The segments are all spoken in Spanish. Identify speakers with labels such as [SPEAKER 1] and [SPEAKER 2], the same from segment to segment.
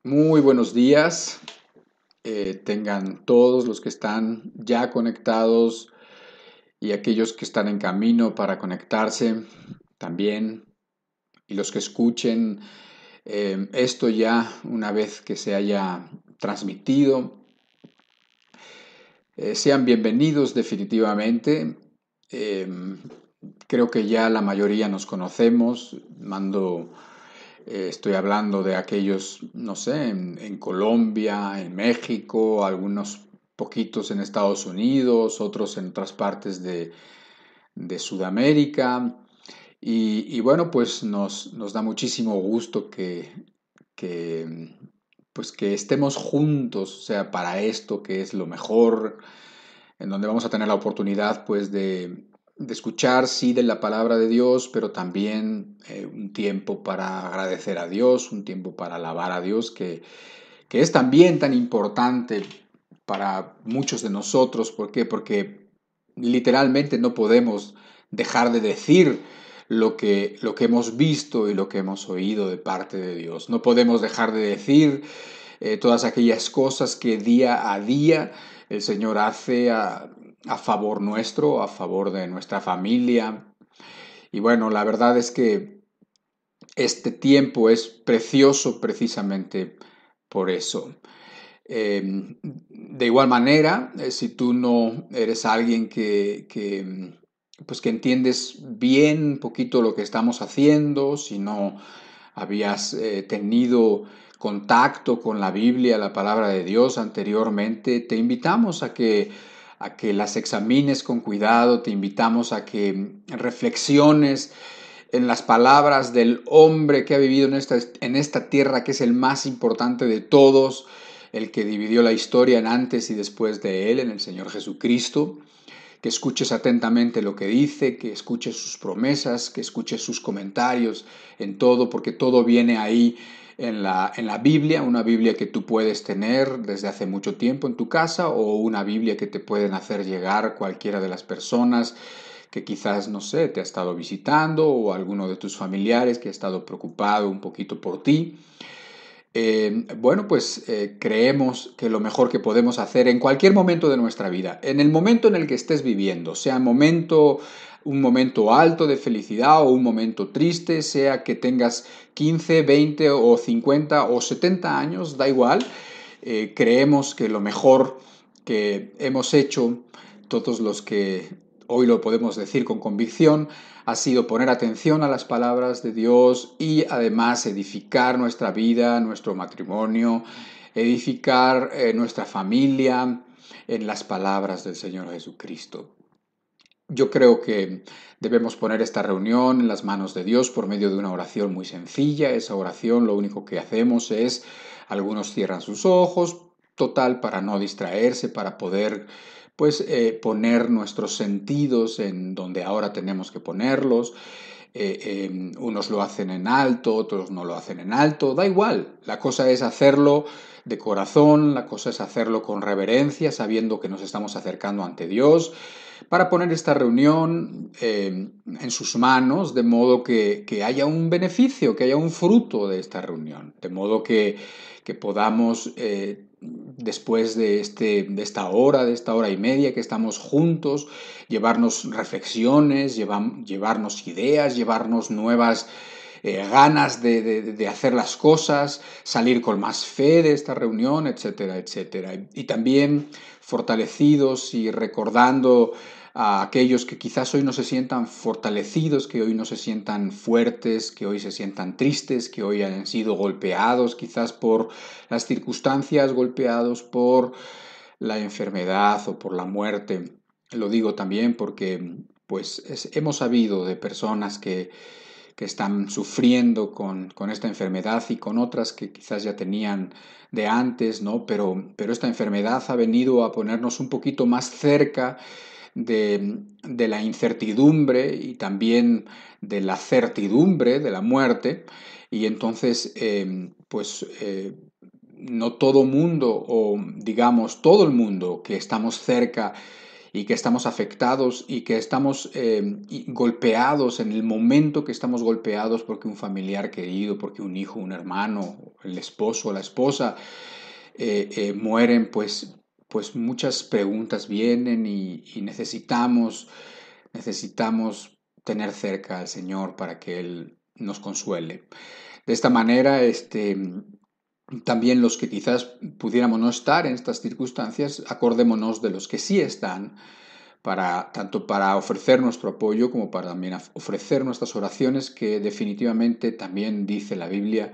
[SPEAKER 1] Muy buenos días. Tengan todos los que están ya conectados y aquellos que están en camino para conectarse también, y los que escuchen esto ya una vez que se haya transmitido. Sean bienvenidos definitivamente. Eh, Creo que ya la mayoría nos conocemos. Estoy hablando de aquellos, no sé, en Colombia, en México, algunos poquitos en Estados Unidos, otros en otras partes de Sudamérica. Y bueno, pues nos da muchísimo gusto que, pues que estemos juntos, o sea, para esto que es lo mejor, en donde vamos a tener la oportunidad pues de escuchar, sí, de la palabra de Dios, pero también un tiempo para agradecer a Dios, un tiempo para alabar a Dios, que es también tan importante para muchos de nosotros. ¿Por qué? Porque literalmente no podemos dejar de decir lo que hemos visto y lo que hemos oído de parte de Dios. No podemos dejar de decir todas aquellas cosas que día a día el Señor hace a favor nuestro, a favor de nuestra familia. Y bueno, la verdad es que este tiempo es precioso precisamente por eso. De igual manera, si tú no eres alguien pues que entiendes bien un poquito lo que estamos haciendo, si no habías tenido contacto con la Biblia, la palabra de Dios anteriormente, te invitamos a que las examines con cuidado, te invitamos a que reflexiones en las palabras del hombre que ha vivido en esta tierra, que es el más importante de todos, el que dividió la historia en antes y después de él, en el Señor Jesucristo. Que escuches atentamente lo que dice, que escuches sus promesas, que escuches sus comentarios en todo, porque todo viene ahí en la Biblia, una Biblia que tú puedes tener desde hace mucho tiempo en tu casa, o una Biblia que te pueden hacer llegar cualquiera de las personas que quizás, no sé, te ha estado visitando, o alguno de tus familiares que ha estado preocupado un poquito por ti. Bueno, pues creemos que lo mejor que podemos hacer en cualquier momento de nuestra vida, en el momento en el que estés viviendo, sea un momento alto de felicidad o un momento triste, sea que tengas 15, 20 o 50 o 70 años, da igual. Creemos que lo mejor que hemos hecho, todos los que hoy lo podemos decir con convicción, ha sido poner atención a las palabras de Dios y además edificar nuestra vida, nuestro matrimonio, edificar nuestra familia en las palabras del Señor Jesucristo. Yo creo que debemos poner esta reunión en las manos de Dios por medio de una oración muy sencilla. Esa oración lo único que hacemos es, algunos cierran sus ojos, total, para no distraerse, para poder pues poner nuestros sentidos en donde ahora tenemos que ponerlos. Unos lo hacen en alto, otros no lo hacen en alto, da igual. La cosa es hacerlo de corazón, la cosa es hacerlo con reverencia, sabiendo que nos estamos acercando ante Dios, para poner esta reunión en sus manos, de modo que haya un beneficio, que haya un fruto de esta reunión, de modo que podamos, después de esta hora y media que estamos juntos, llevarnos reflexiones, llevarnos ideas, llevarnos nuevas ganas de hacer las cosas, salir con más fe de esta reunión, etcétera, etcétera. Y también fortalecidos y recordando a aquellos que quizás hoy no se sientan fortalecidos, que hoy no se sientan fuertes, que hoy se sientan tristes, que hoy han sido golpeados quizás por las circunstancias, golpeados por la enfermedad o por la muerte. Lo digo también porque pues hemos sabido de personas que están sufriendo con esta enfermedad, y con otras que quizás ya tenían de antes, ¿no? Pero esta enfermedad ha venido a ponernos un poquito más cerca de la incertidumbre y también de la certidumbre de la muerte. Y entonces, no todo mundo, o digamos todo el mundo que estamos cerca y que estamos afectados y que estamos golpeados en el momento que estamos golpeados porque un familiar querido, porque un hijo, un hermano, el esposo o la esposa mueren, pues muchas preguntas vienen y necesitamos tener cerca al Señor para que Él nos consuele. De esta manera, también los que quizás pudiéramos no estar en estas circunstancias, acordémonos de los que sí están, tanto para ofrecer nuestro apoyo como para también ofrecer nuestras oraciones, que definitivamente también dice la Biblia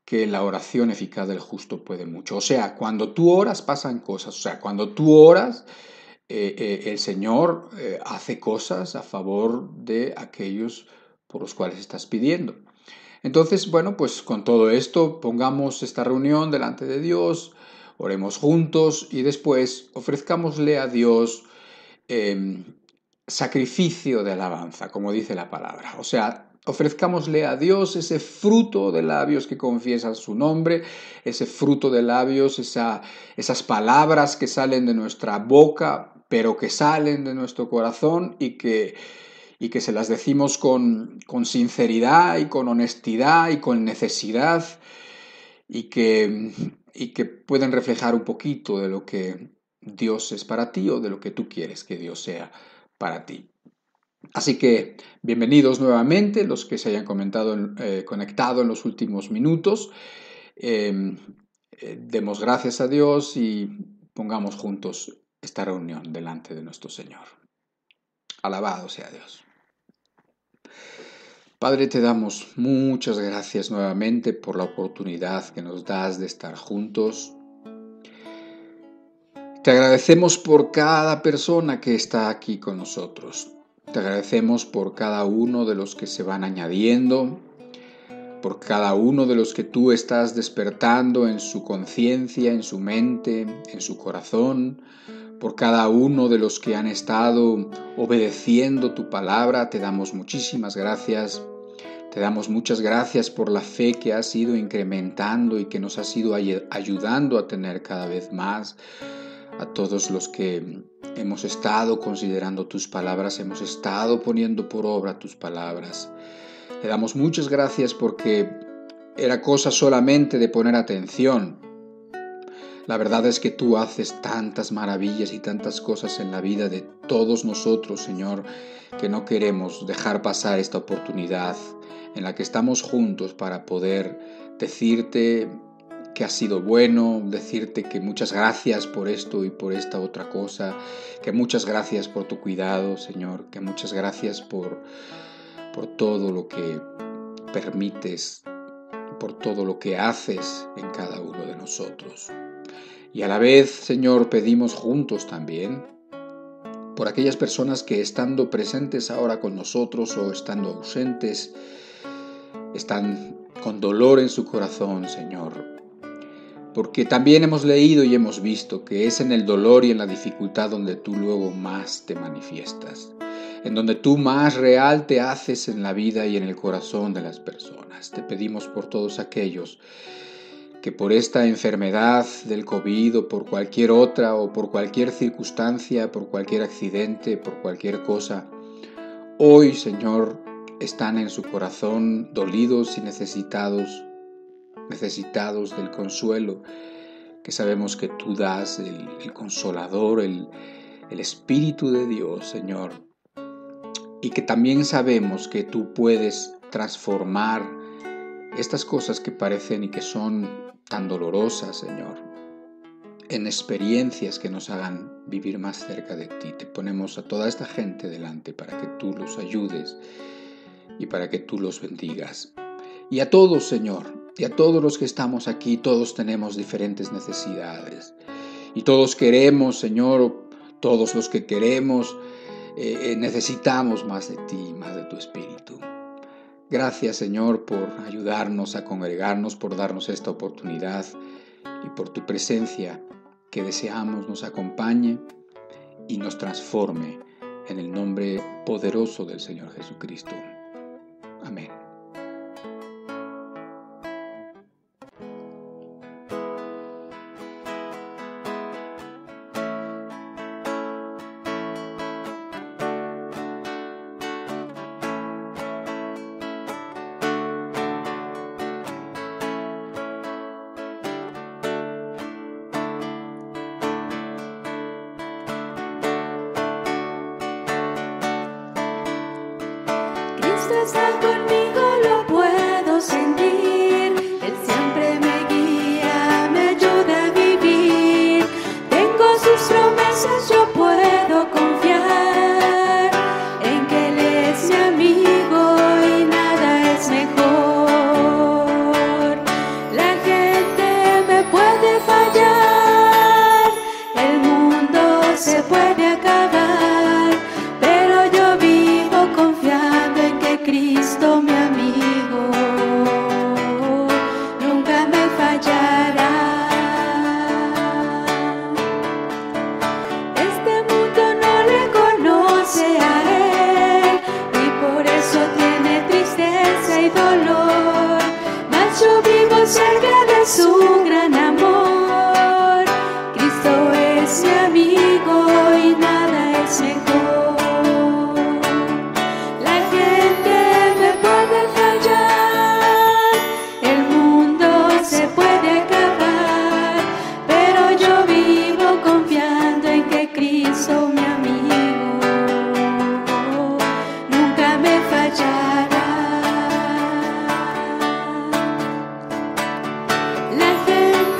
[SPEAKER 1] que la oración eficaz del justo puede mucho. O sea, cuando tú oras pasan cosas. O sea, cuando tú oras, el Señor hace cosas a favor de aquellos por los cuales estás pidiendo. Entonces, bueno, pues con todo esto pongamos esta reunión delante de Dios, oremos juntos y después ofrezcámosle a Dios sacrificio de alabanza, como dice la palabra. O sea, ofrezcámosle a Dios ese fruto de labios que confiesan su nombre, ese fruto de labios, esas palabras que salen de nuestra boca, pero que salen de nuestro corazón y que se las decimos con sinceridad y con honestidad y con necesidad y que pueden reflejar un poquito de lo que Dios es para ti o de lo que tú quieres que Dios sea para ti. Así que bienvenidos nuevamente los que se hayan conectado en los últimos minutos. Demos gracias a Dios y pongamos juntos esta reunión delante de nuestro Señor. Alabado sea Dios. Padre, te damos muchas gracias nuevamente por la oportunidad que nos das de estar juntos. Te agradecemos por cada persona que está aquí con nosotros. Te agradecemos por cada uno de los que se van añadiendo, por cada uno de los que tú estás despertando en su conciencia, en su mente, en su corazón, por cada uno de los que han estado obedeciendo tu palabra. Te damos muchísimas gracias. Te damos muchas gracias por la fe que has ido incrementando y que nos has ido ayudando a tener cada vez más. A todos los que hemos estado considerando tus palabras, hemos estado poniendo por obra tus palabras. Te damos muchas gracias porque era cosa solamente de poner atención. La verdad es que tú haces tantas maravillas y tantas cosas en la vida de todos nosotros, Señor, que no queremos dejar pasar esta oportunidad en la que estamos juntos para poder decirte que has sido bueno, decirte que muchas gracias por esto y por esta otra cosa, que muchas gracias por tu cuidado, Señor, que muchas gracias por todo lo que permites, por todo lo que haces en cada uno de nosotros. Y a la vez, Señor, pedimos juntos también por aquellas personas que estando presentes ahora con nosotros o estando ausentes, están con dolor en su corazón, Señor. Porque también hemos leído y hemos visto que es en el dolor y en la dificultad donde tú luego más te manifiestas, en donde tú más real te haces en la vida y en el corazón de las personas. Te pedimos por todos aquellos que por esta enfermedad del COVID o por cualquier otra o por cualquier circunstancia, por cualquier accidente, por cualquier cosa, hoy, Señor, están en su corazón dolidos y necesitados del consuelo que sabemos que tú das, el consolador, el Espíritu de Dios, Señor, y que también sabemos que tú puedes transformar estas cosas que parecen y que son tan dolorosas, Señor, en experiencias que nos hagan vivir más cerca de ti. Te ponemos a toda esta gente delante para que tú los ayudes y para que tú los bendigas. Y a todos, Señor, y a todos los que estamos aquí, todos tenemos diferentes necesidades. Y todos queremos, Señor, todos los que queremos, necesitamos más de ti, más de tu Espíritu. Gracias, Señor, por ayudarnos a congregarnos, por darnos esta oportunidad y por tu presencia que deseamos nos acompañe y nos transforme en el nombre poderoso del Señor Jesucristo. Amén.
[SPEAKER 2] cerca de su gran amor. Cristo es mi amigo y nada es mejor. La gente me puede fallar, el mundo se puede acabar, pero yo vivo confiando en que Cristo, mi amigo, nunca me fallará. La gente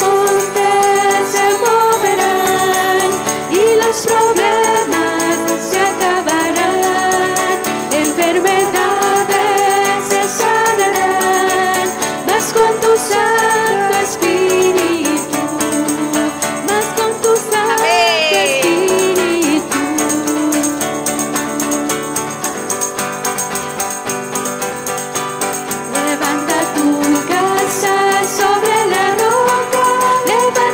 [SPEAKER 2] montes se moverán y los problemas se acabarán, enfermedades se sanarán, mas con tu Santo Espíritu, mas con tu Santo Espíritu. Levanta tu casa sobre la roca, levanta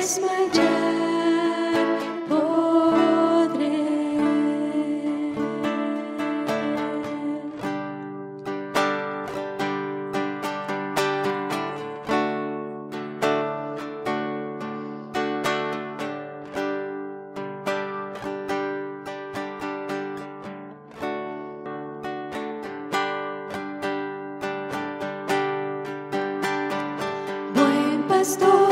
[SPEAKER 2] desmayar podré. Buen pastor,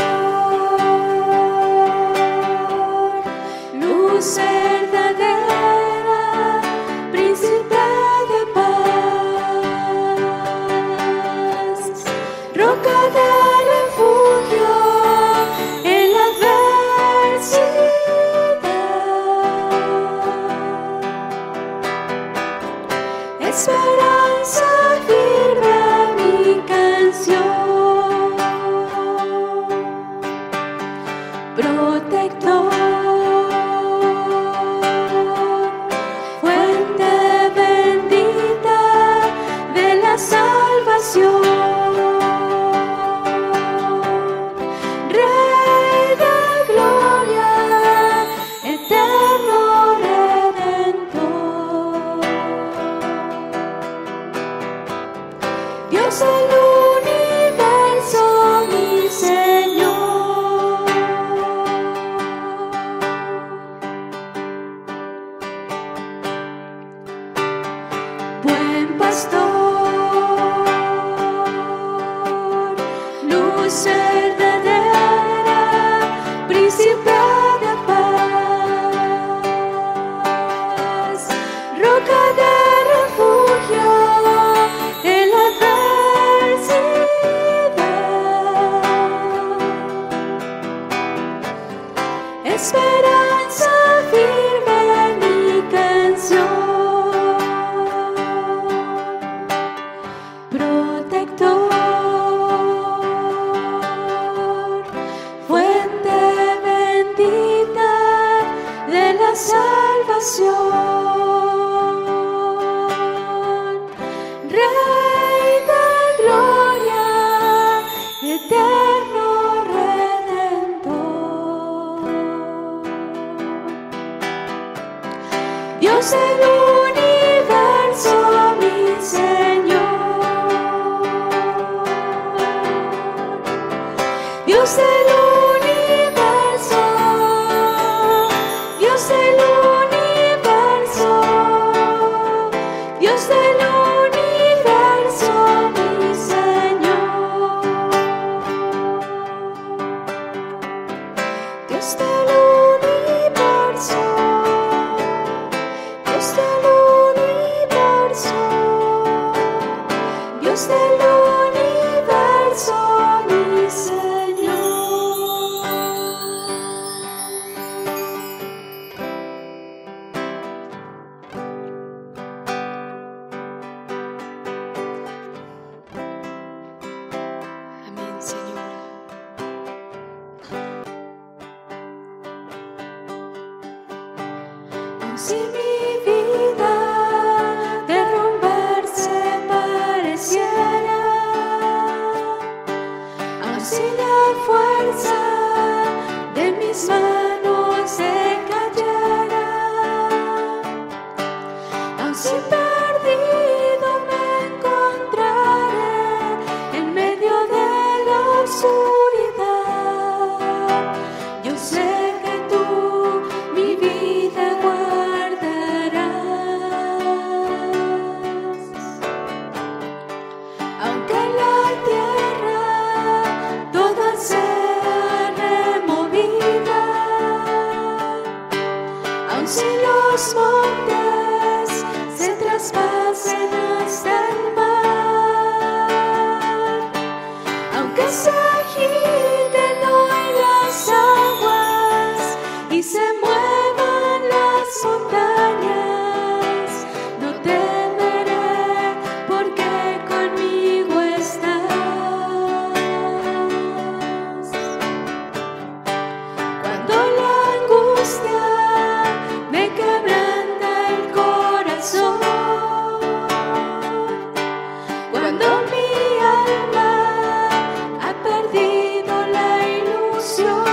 [SPEAKER 2] luz verdadera, príncipe de paz, roca de refugio en la adversidad, esperanza firme mi canción, protector, fuente bendita de la salvación, Rey de gloria, eterno redentor, Dios del universo, mi Señor. Buen pastor, luz verdadera, príncipe de paz, roca de refugio en la adversidad, esperanza firme mi canción, protector, fuente bendita de la salvación, Rey de gloria, eterno redentor, Dios del universo, mi Señor, Dios del universo, Dios del universo, Dios del universo, mi Señor, Dios del universo, Dios del universo, Dios del universo, mi Señor. Amén, Señor. Aun si mi vida derrumbarse pareciera, aun si la fuerza de mis manos se cayera, aun si perdido me encontraré en medio de la oscuridad, yo sé que tú mi vida guardarás. Aunque la tierra toda sea removida, aun si los montes se traspasen hasta el mar, aunque se agiten hoy las aguas y se muevan las montañas, no temeré porque conmigo estás. Cuando la angustia me quebranta el corazón, cuando mi alma ha perdido la ilusión,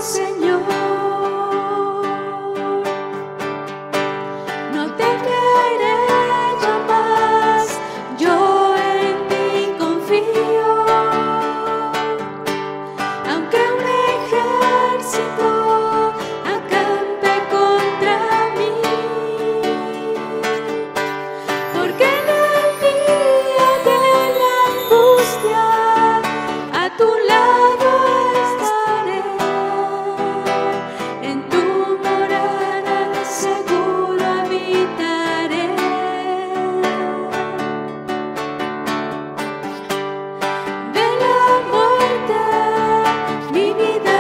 [SPEAKER 2] Señor. No temeré jamás, yo en ti confío. Aunque un ejército acampe contra mí, porque en el día de la angustia a tu lado estaré. En tu morada seguro habitaré. De la muerte mi vida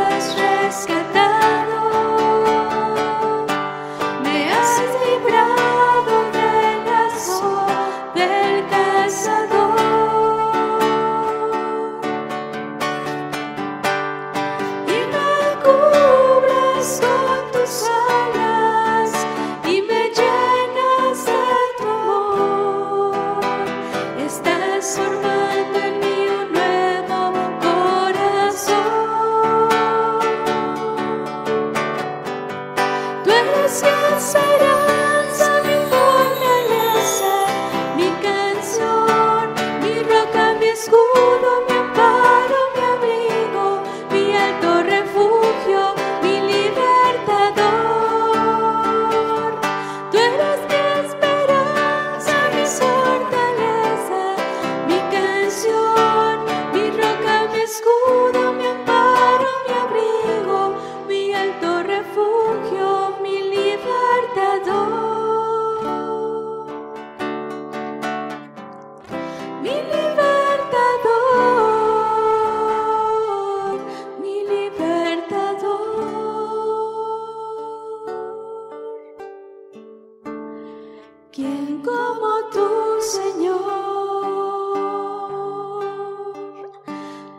[SPEAKER 2] has rescatado. Me has librado del lazo del cazador. Y me cubres con tus alas y me llenas de tu amor. Estás formando en mí un nuevo corazón. Tú eres mi esperanza, mi fortaleza, mi canción, mi roca, mi escudo, mi amparo, mi abrigo, mi alto refugio, mi libertador. Tú eres mi esperanza, mi fortaleza, mi canción, mi roca, mi escudo, mi amparo, mi abrigo, mi alto refugio, mi libertador. Mi libertador, mi libertador. ¿Quién como tú, Señor?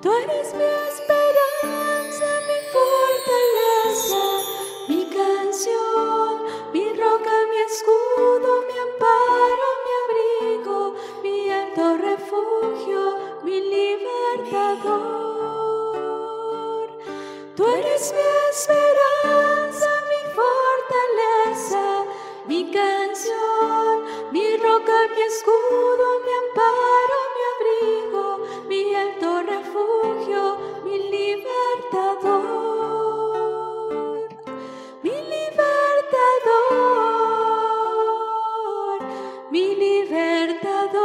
[SPEAKER 2] Tú eres mi esperanza, mi fortaleza, mi canción, mi roca, mi escudo, mi amparo, mi abrigo, mi alto refugio, mi libertador. Tú eres mi esperanza, mi fortaleza, mi canción, mi roca, mi escudo, mi amparo, mi abrigo, mi alto refugio, mi libertador. Mi libertador, mi libertador.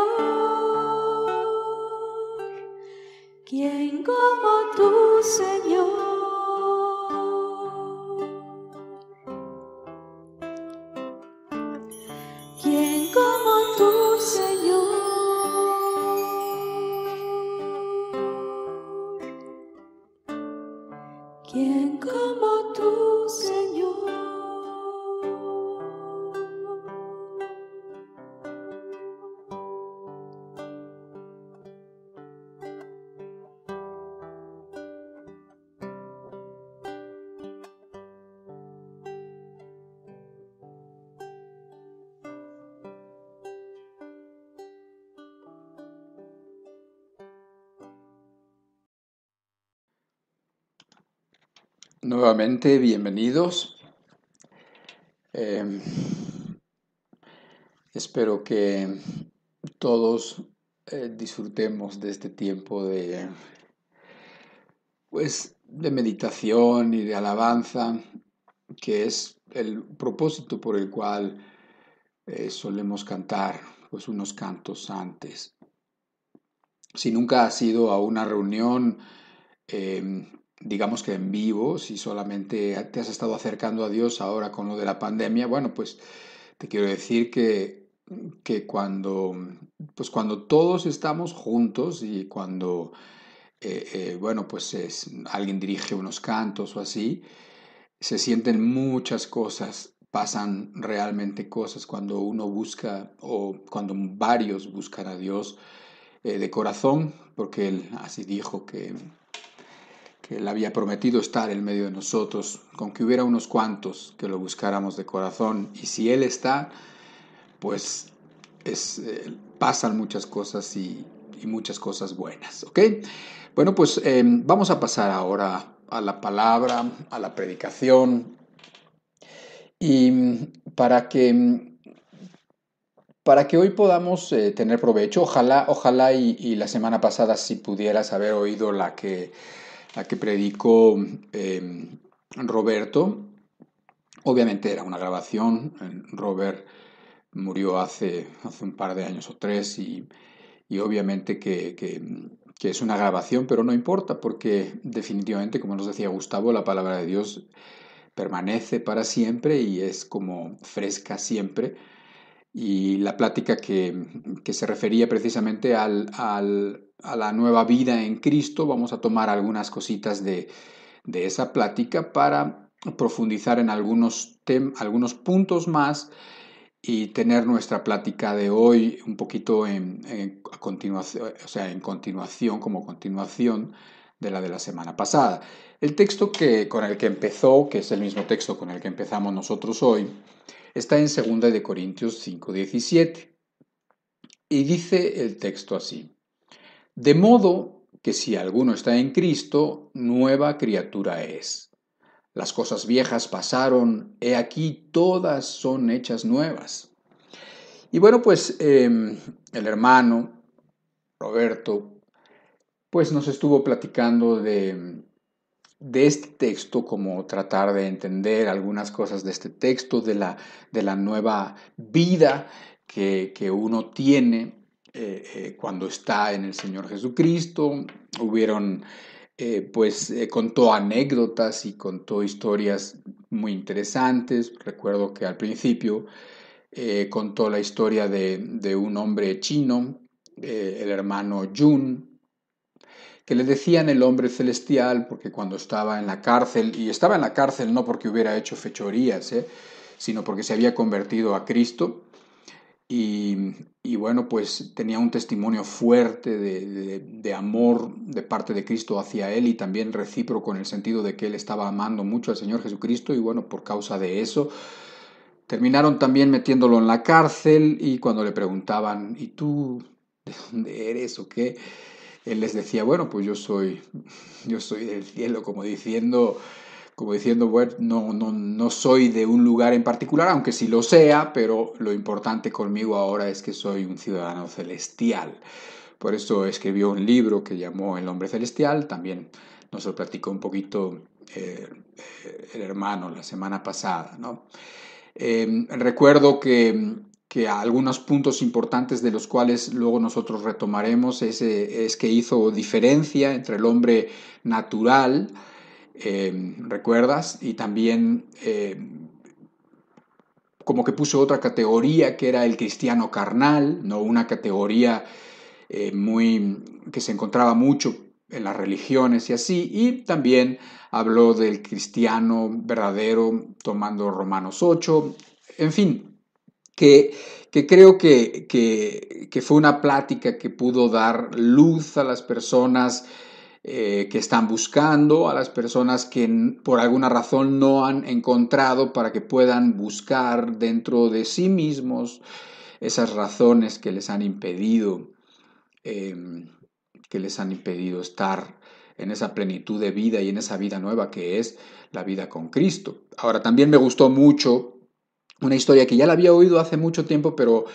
[SPEAKER 2] ¿Quién como tú, Señor? ¿Quién como tú, Señor? ¿Quién como tú, Señor?
[SPEAKER 1] Nuevamente, bienvenidos. Espero que todos disfrutemos de este tiempo de meditación y de alabanza, que es el propósito por el cual solemos cantar pues unos cantos antes. Si nunca has ido a una reunión, digamos que en vivo, si solamente te has estado acercando a Dios ahora con lo de la pandemia, bueno, pues te quiero decir que cuando todos estamos juntos y cuando alguien dirige unos cantos o así, se sienten muchas cosas, pasan realmente cosas cuando uno busca o cuando varios buscan a Dios de corazón, porque Él así dijo que Él había prometido estar en medio de nosotros, con que hubiera unos cuantos que lo buscáramos de corazón. Y si Él está, pues pasan muchas cosas y muchas cosas buenas, ¿ok? Bueno, pues vamos a pasar ahora a la palabra, a la predicación, y para que hoy podamos tener provecho. Ojalá y la semana pasada si pudieras haber oído la que predicó Roberto. Obviamente era una grabación. Robert murió hace un par de años o tres y obviamente que es una grabación, pero no importa porque definitivamente, como nos decía Gustavo, la palabra de Dios permanece para siempre y es como fresca siempre. Y la plática que se refería precisamente a la nueva vida en Cristo, vamos a tomar algunas cositas de esa plática para profundizar en algunos puntos más y tener nuestra plática de hoy un poquito a continuación, o sea, como continuación de la semana pasada. El texto con el que empezó, que es el mismo texto con el que empezamos nosotros hoy, está en 2 de Corintios 5:17 y dice el texto así: de modo que si alguno está en Cristo, nueva criatura es. Las cosas viejas pasaron, he aquí todas son hechas nuevas. Y bueno, pues el hermano Roberto pues nos estuvo platicando de este texto, como tratar de entender algunas cosas de este texto, de la nueva vida que uno tiene cuando está en el Señor Jesucristo. Contó anécdotas y contó historias muy interesantes. Recuerdo que al principio contó la historia de un hombre chino, el hermano Jun, que le decían el hombre celestial porque cuando estaba en la cárcel, y estaba en la cárcel no porque hubiera hecho fechorías, sino porque se había convertido a Cristo, y bueno, pues tenía un testimonio fuerte de amor de parte de Cristo hacia él y también recíproco en el sentido de que él estaba amando mucho al Señor Jesucristo y bueno, por causa de eso terminaron también metiéndolo en la cárcel y cuando le preguntaban, ¿y tú de dónde eres o qué? Él les decía, bueno, pues yo soy del cielo, como diciendo, bueno, no soy de un lugar en particular, aunque sí lo sea, pero lo importante conmigo ahora es que soy un ciudadano celestial. Por eso escribió un libro que llamó El hombre celestial, también nos lo platicó un poquito el hermano la semana pasada, ¿no? Recuerdo que algunos puntos importantes de los cuales luego nosotros retomaremos es que hizo diferencia entre el hombre natural, ¿recuerdas? Y también como que puso otra categoría que era el cristiano carnal, ¿no? Una categoría que se encontraba mucho en las religiones y así, y también habló del cristiano verdadero tomando Romanos 8, en fin, que creo que fue una plática que pudo dar luz a las personas que están buscando, a las personas que por alguna razón no han encontrado para que puedan buscar dentro de sí mismos esas razones que les han impedido estar en esa plenitud de vida y en esa vida nueva que es la vida con Cristo. Ahora, también me gustó mucho una historia que ya la había oído hace mucho tiempo, pero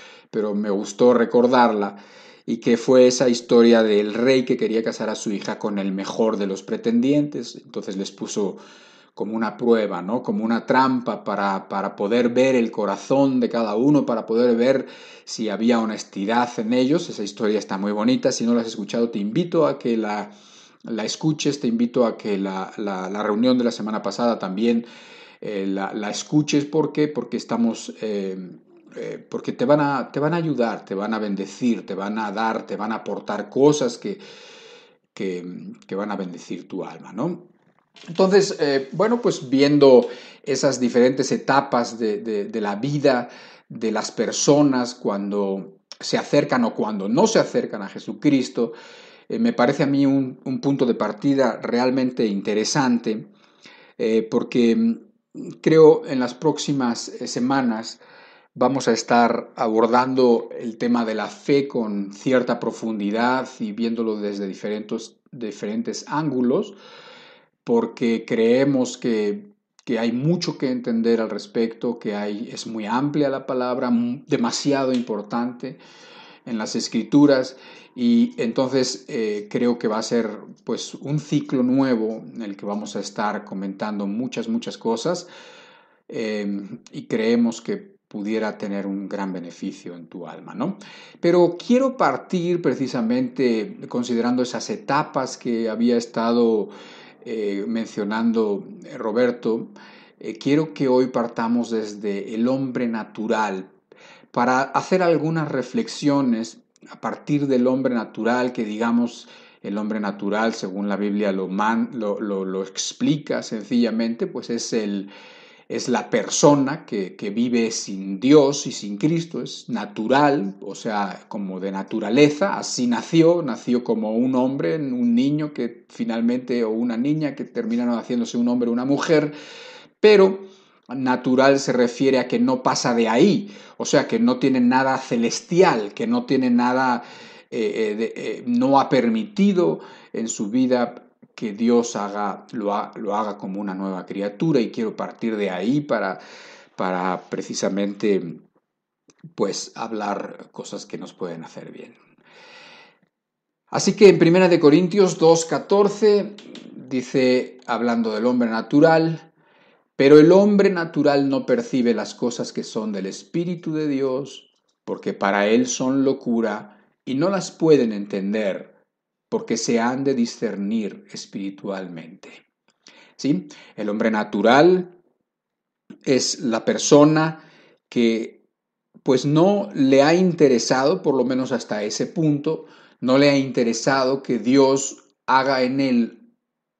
[SPEAKER 1] me gustó recordarla, y que fue esa historia del rey que quería casar a su hija con el mejor de los pretendientes. Entonces les puso como una prueba, ¿no? Como una trampa para poder ver el corazón de cada uno, para poder ver si había honestidad en ellos. Esa historia está muy bonita. Si no la has escuchado, te invito a que la escuches, te invito a que la reunión de la semana pasada también la escuches. ¿Por qué? Porque estamos... porque te van a ayudar, te van a bendecir, te van a dar, te van a aportar cosas que van a bendecir tu alma, ¿no? Entonces, bueno, pues viendo esas diferentes etapas de la vida de las personas cuando se acercan o cuando no se acercan a Jesucristo, me parece a mí un punto de partida realmente interesante, porque creo en las próximas semanas vamos a estar abordando el tema de la fe con cierta profundidad y viéndolo desde diferentes ángulos. porque creemos que hay mucho que entender al respecto, es muy amplia la palabra, demasiado importante en las Escrituras, y entonces creo que va a ser pues un ciclo nuevo en el que vamos a estar comentando muchas cosas, y creemos que pudiera tener un gran beneficio en tu alma, ¿no? Pero quiero partir precisamente considerando esas etapas que había estado mencionando Roberto. Quiero que hoy partamos desde el hombre natural para hacer algunas reflexiones a partir del hombre natural, que digamos el hombre natural, según la Biblia lo explica sencillamente, pues es la persona que vive sin Dios y sin Cristo, es natural, o sea, como de naturaleza, así nació como un hombre, un niño que finalmente, o una niña que terminaron haciéndose un hombre o una mujer, pero natural se refiere a que no pasa de ahí, o sea, que no tiene nada celestial, que no tiene nada, no ha permitido en su vida que Dios lo haga como una nueva criatura, y quiero partir de ahí para precisamente pues hablar cosas que nos pueden hacer bien. Así que en 1 Corintios 2:14 dice, hablando del hombre natural: pero el hombre natural no percibe las cosas que son del Espíritu de Dios, porque para él son locura, y no las pueden entender, porque se han de discernir espiritualmente. ¿Sí? El hombre natural es la persona que pues no le ha interesado, por lo menos hasta ese punto, no le ha interesado que Dios haga en él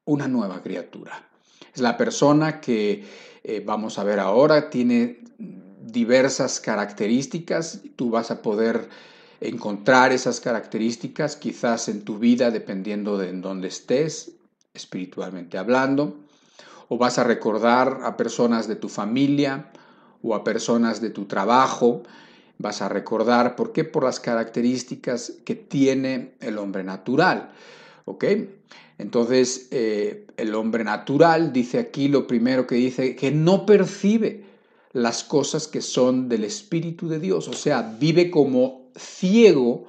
[SPEAKER 1] una nueva criatura. Es la persona que, vamos a ver ahora, tiene diversas características. Tú vas a poder encontrar esas características quizás en tu vida, dependiendo de en dónde estés, espiritualmente hablando, o vas a recordar a personas de tu familia o a personas de tu trabajo. Vas a recordar, ¿por qué? Por las características que tiene el hombre natural, ¿ok? Entonces, el hombre natural, dice aquí, lo primero que dice, que no percibe las cosas que son del Espíritu de Dios, o sea, vive como ciego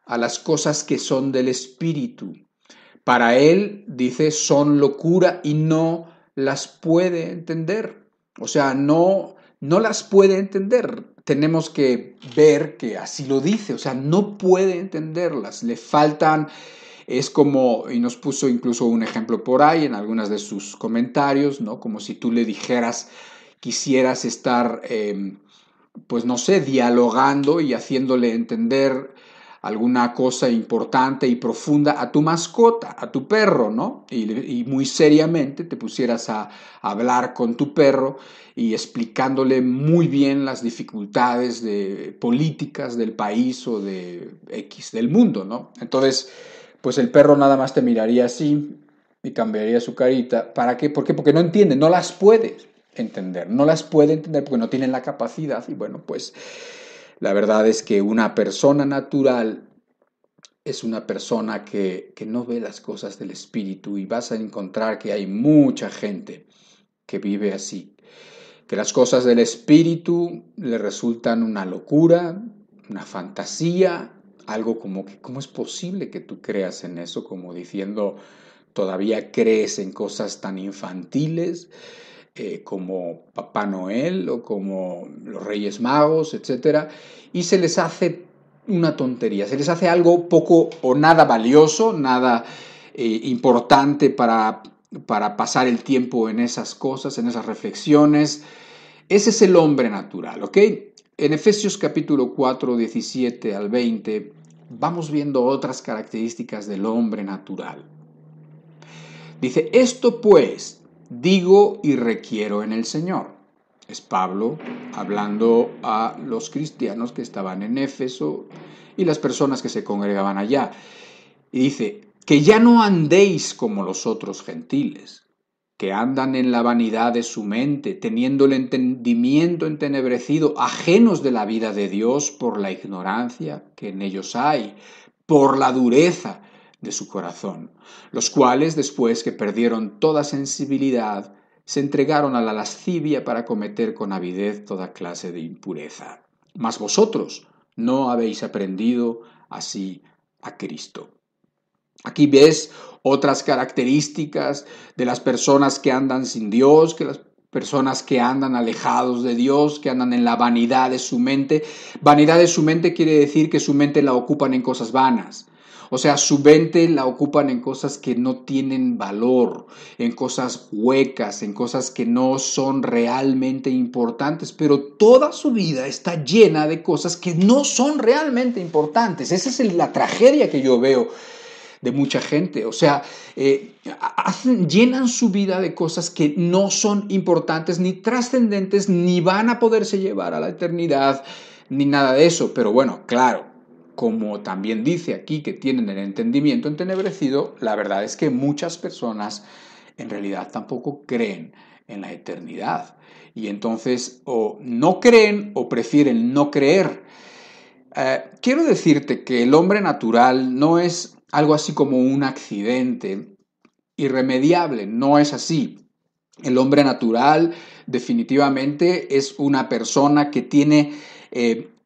[SPEAKER 1] a las cosas que son del Espíritu. Para él, dice, son locura y no las puede entender. O sea, no las puede entender. Tenemos que ver que así lo dice, o sea, no puede entenderlas, le faltan. Es como, y nos puso incluso un ejemplo por ahí en algunas de sus comentarios, ¿no? Como si tú le dijeras, quisieras estar, pues no sé, dialogando y haciéndole entender alguna cosa importante y profunda a tu mascota, a tu perro, ¿no? Y muy seriamente te pusieras a hablar con tu perro y explicándole muy bien las dificultades políticas del país o del mundo, ¿no? Entonces, pues el perro nada más te miraría así y cambiaría su carita. ¿Para qué? ¿Por qué? Porque no entiende, no las puede entender porque no tienen la capacidad. Y bueno, pues la verdad es que una persona natural es una persona que no ve las cosas del Espíritu, y vas a encontrar que hay mucha gente que vive así, que las cosas del Espíritu le resultan una locura, una fantasía, algo como que, ¿cómo es posible que tú creas en eso? Como diciendo, todavía crees en cosas tan infantiles como Papá Noel o como los Reyes Magos, etc. Y se les hace una tontería, se les hace algo poco o nada valioso, nada importante para pasar el tiempo en esas cosas, en esas reflexiones. Ese es el hombre natural, ¿ok? En Efesios capítulo 4, 17 al 20, vamos viendo otras características del hombre natural. Dice, esto pues digo y requiero en el Señor. Es Pablo hablando a los cristianos que estaban en Éfeso y las personas que se congregaban allá. Y dice, que ya no andéis como los otros gentiles, que andan en la vanidad de su mente, teniendo el entendimiento entenebrecido, ajenos de la vida de Dios por la ignorancia que en ellos hay, por la dureza de su corazón, los cuales, después que perdieron toda sensibilidad, se entregaron a la lascivia para cometer con avidez toda clase de impureza. Mas vosotros no habéis aprendido así a Cristo. Aquí ves otras características de las personas que andan sin Dios, que las personas que andan alejados de Dios, que andan en la vanidad de su mente. Vanidad de su mente quiere decir que su mente la ocupan en cosas vanas. O sea, su mente la ocupan en cosas que no tienen valor, en cosas huecas, en cosas que no son realmente importantes, pero toda su vida está llena de cosas que no son realmente importantes. Esa es la tragedia que yo veo de mucha gente. O sea, llenan su vida de cosas que no son importantes, ni trascendentes, ni van a poderse llevar a la eternidad, ni nada de eso. Pero bueno, claro, como también dice aquí que tienen el entendimiento entenebrecido, la verdad es que muchas personas en realidad tampoco creen en la eternidad. Y entonces o no creen o prefieren no creer. Quiero decirte que el hombre natural no es algo así como un accidente irremediable, no es así. El hombre natural definitivamente es una persona que tiene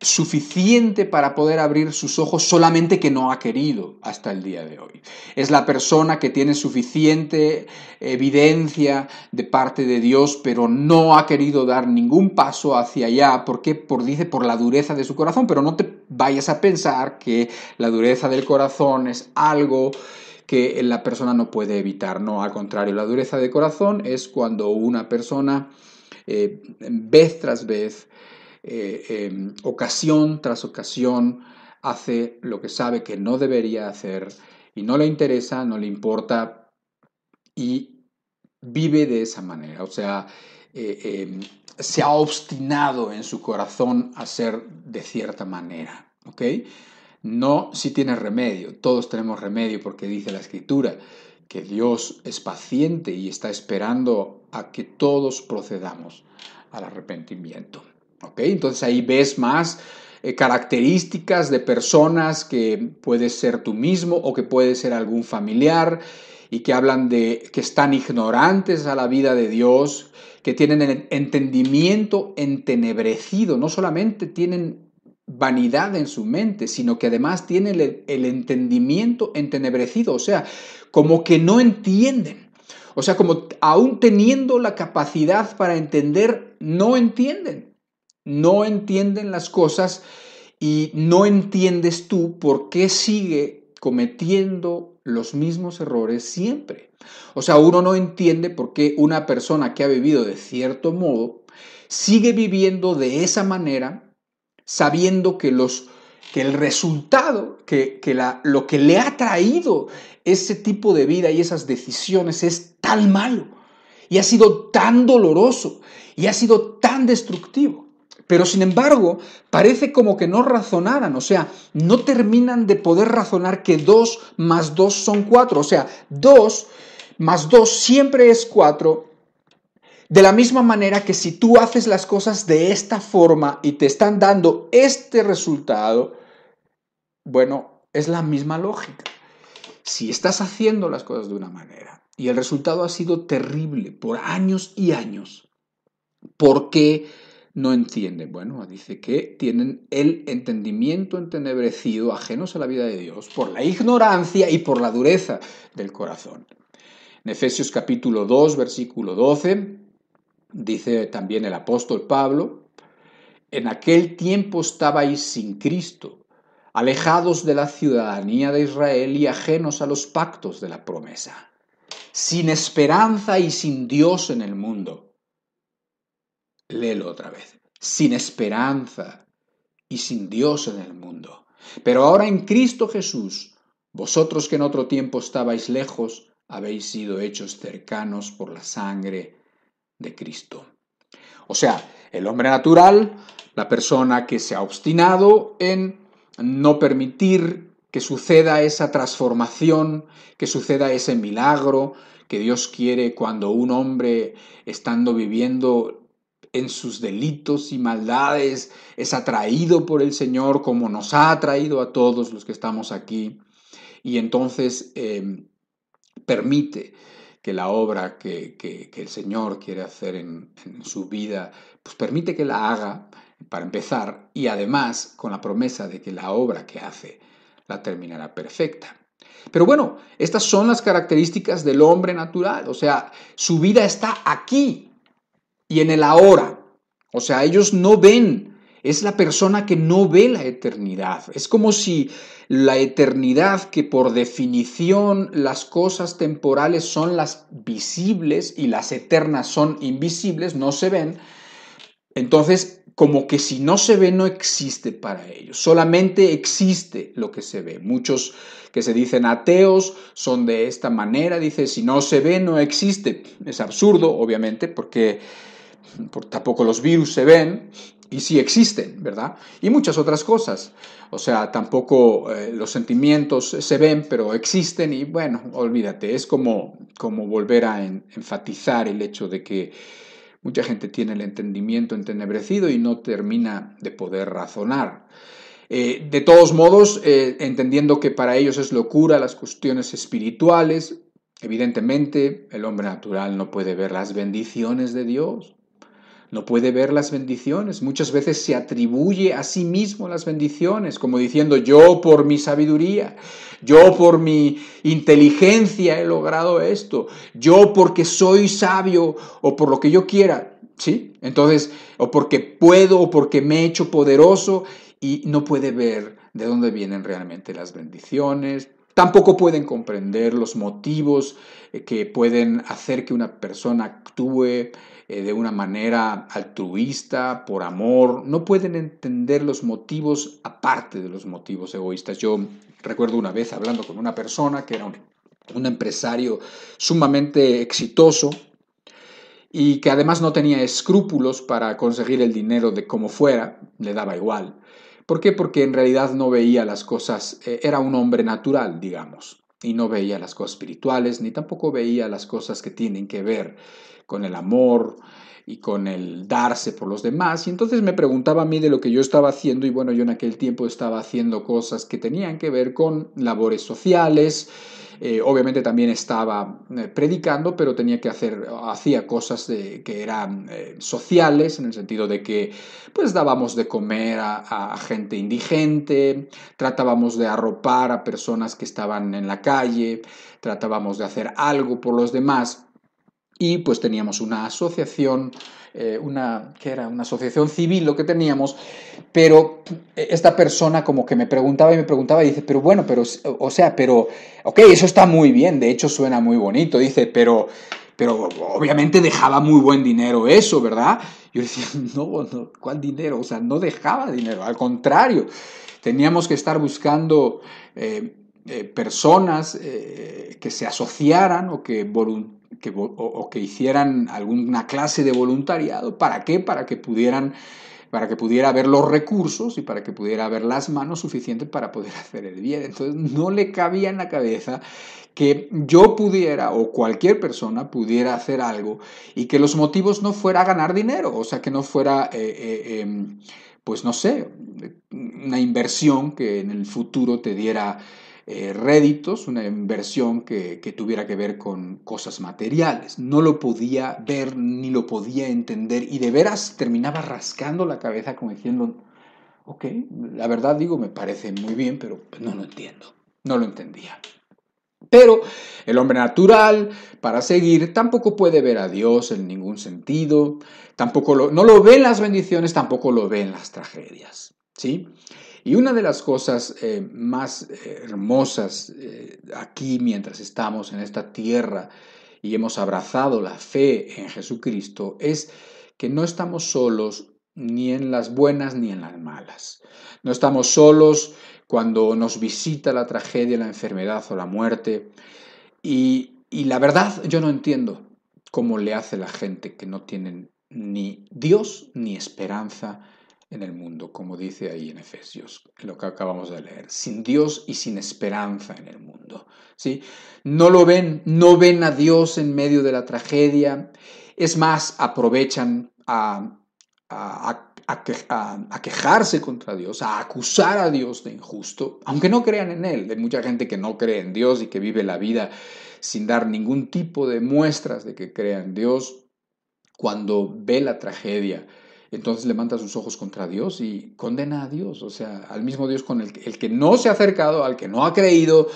[SPEAKER 1] suficiente para poder abrir sus ojos, solamente que no ha querido hasta el día de hoy. Es la persona que tiene suficiente evidencia de parte de Dios, pero no ha querido dar ningún paso hacia allá. ¿Por qué? Dice por la dureza de su corazón, pero no te vayas a pensar que la dureza del corazón es algo que la persona no puede evitar. No, al contrario, la dureza de corazón es cuando una persona vez tras vez, ocasión tras ocasión, hace lo que sabe que no debería hacer y no le interesa, no le importa y vive de esa manera. O sea, se ha obstinado en su corazón a ser de cierta manera, ¿ok? No si tiene remedio, todos tenemos remedio porque dice la Escritura que Dios es paciente y está esperando a que todos procedamos al arrepentimiento. ¿Ok? Entonces ahí ves más características de personas que puedes ser tú mismo o que puede ser algún familiar y que hablan de que están ignorantes a la vida de Dios, que tienen el entendimiento entenebrecido, no solamente tienen vanidad en su mente, sino que además tienen el entendimiento entenebrecido, o sea, como que no entienden. O sea, como aún teniendo la capacidad para entender, no entienden. No entienden las cosas y no entiendes tú por qué sigue cometiendo los mismos errores siempre. O sea, uno no entiende por qué una persona que ha vivido de cierto modo sigue viviendo de esa manera, sabiendo que el resultado, lo que le ha traído ese tipo de vida y esas decisiones es tan malo y ha sido tan doloroso y ha sido tan destructivo. Pero sin embargo, parece como que no razonaran, o sea, no terminan de poder razonar que 2 más 2 son 4, o sea, 2 más 2 siempre es 4. De la misma manera que si tú haces las cosas de esta forma y te están dando este resultado, bueno, es la misma lógica. Si estás haciendo las cosas de una manera y el resultado ha sido terrible por años y años, ¿por qué no entienden? Bueno, dice que tienen el entendimiento entenebrecido, ajenos a la vida de Dios, por la ignorancia y por la dureza del corazón. En Efesios capítulo 2, versículo 12, dice también el apóstol Pablo, en aquel tiempo estabais sin Cristo, alejados de la ciudadanía de Israel y ajenos a los pactos de la promesa, sin esperanza y sin Dios en el mundo. Léelo otra vez. Sin esperanza y sin Dios en el mundo. Pero ahora en Cristo Jesús, vosotros que en otro tiempo estabais lejos, habéis sido hechos cercanos por la sangre de Cristo. O sea, el hombre natural, la persona que se ha obstinado en no permitir que suceda esa transformación, que suceda ese milagro que Dios quiere cuando un hombre, estando viviendo en sus delitos y maldades, es atraído por el Señor como nos ha atraído a todos los que estamos aquí. y entonces permite que la obra que el Señor quiere hacer en su vida, pues permite que la haga para empezar, y además con la promesa de que la obra que hace la terminará perfecta. Pero bueno, estas son las características del hombre natural, o sea, su vida está aquí y en el ahora. O sea, ellos no ven, es la persona que no ve la eternidad. Es como si la eternidad, que por definición las cosas temporales son las visibles y las eternas son invisibles, no se ven, entonces como que si no se ve no existe para ellos, solamente existe lo que se ve. Muchos que se dicen ateos son de esta manera, dice, si no se ve no existe. Es absurdo, obviamente, porque tampoco los virus se ven, y sí existen, ¿verdad? Y muchas otras cosas. O sea, tampoco los sentimientos se ven, pero existen, y bueno, olvídate, es como volver a enfatizar el hecho de que mucha gente tiene el entendimiento entenebrecido y no termina de poder razonar. De todos modos, entendiendo que para ellos es locura las cuestiones espirituales, evidentemente el hombre natural no puede ver las bendiciones de Dios. No puede ver las bendiciones. Muchas veces se atribuye a sí mismo las bendiciones, como diciendo, yo por mi sabiduría, yo por mi inteligencia he logrado esto, yo porque soy sabio o por lo que yo quiera, ¿sí? Entonces, o porque puedo o porque me he hecho poderoso, y no puede ver de dónde vienen realmente las bendiciones. Tampoco pueden comprender los motivos que pueden hacer que una persona actúe de una manera altruista, por amor. No pueden entender los motivos aparte de los motivos egoístas. Yo recuerdo una vez hablando con una persona que era un empresario sumamente exitoso y que además no tenía escrúpulos para conseguir el dinero de como fuera, le daba igual. ¿Por qué? Porque en realidad no veía las cosas, era un hombre natural, digamos, y no veía las cosas espirituales, ni tampoco veía las cosas que tienen que ver con el amor y con el darse por los demás. Y entonces me preguntaba a mí de lo que yo estaba haciendo, y bueno, yo en aquel tiempo estaba haciendo cosas que tenían que ver con labores sociales. Obviamente también estaba predicando, pero hacía cosas que eran sociales, en el sentido de que pues dábamos de comer a gente indigente, tratábamos de arropar a personas que estaban en la calle, tratábamos de hacer algo por los demás. Y pues teníamos una asociación, que era una asociación civil lo que teníamos, pero esta persona como que me preguntaba y dice, pero bueno, ok, eso está muy bien, de hecho suena muy bonito, dice, pero obviamente dejaba muy buen dinero eso, ¿verdad? Yo decía, no, ¿cuál dinero? O sea, no dejaba dinero, al contrario, teníamos que estar buscando personas que se asociaran o que hicieran alguna clase de voluntariado. ¿Para qué? Para que pudiera haber los recursos y para que pudiera haber las manos suficientes para poder hacer el bien. Entonces no le cabía en la cabeza que yo pudiera o cualquier persona pudiera hacer algo y que los motivos no fuera ganar dinero, o sea, que no fuera, pues no sé, una inversión que en el futuro te diera réditos, una inversión que tuviera que ver con cosas materiales. No lo podía ver ni lo podía entender, y de veras terminaba rascando la cabeza como diciendo, ok, la verdad digo, me parece muy bien, pero no lo entiendo, no lo entendía. Pero el hombre natural, para seguir, tampoco puede ver a Dios en ningún sentido, no lo ve en las bendiciones, tampoco lo ve en las tragedias, ¿sí? Y una de las cosas más hermosas aquí mientras estamos en esta tierra y hemos abrazado la fe en Jesucristo es que no estamos solos ni en las buenas ni en las malas. No estamos solos cuando nos visita la tragedia, la enfermedad o la muerte. Y la verdad, yo no entiendo cómo le hace la gente que no tienen ni Dios ni esperanza en el mundo, como dice ahí en Efesios, en lo que acabamos de leer, sin Dios y sin esperanza en el mundo, ¿sí? No lo ven, no ven a Dios en medio de la tragedia, es más, aprovechan a a quejarse contra Dios, a acusar a Dios de injusto, aunque no crean en Él. Hay mucha gente que no cree en Dios y que vive la vida sin dar ningún tipo de muestras de que crea en Dios. Cuando ve la tragedia, entonces levanta sus ojos contra Dios y condena a Dios, o sea, al mismo Dios con el que no se ha acercado, al que no ha creído,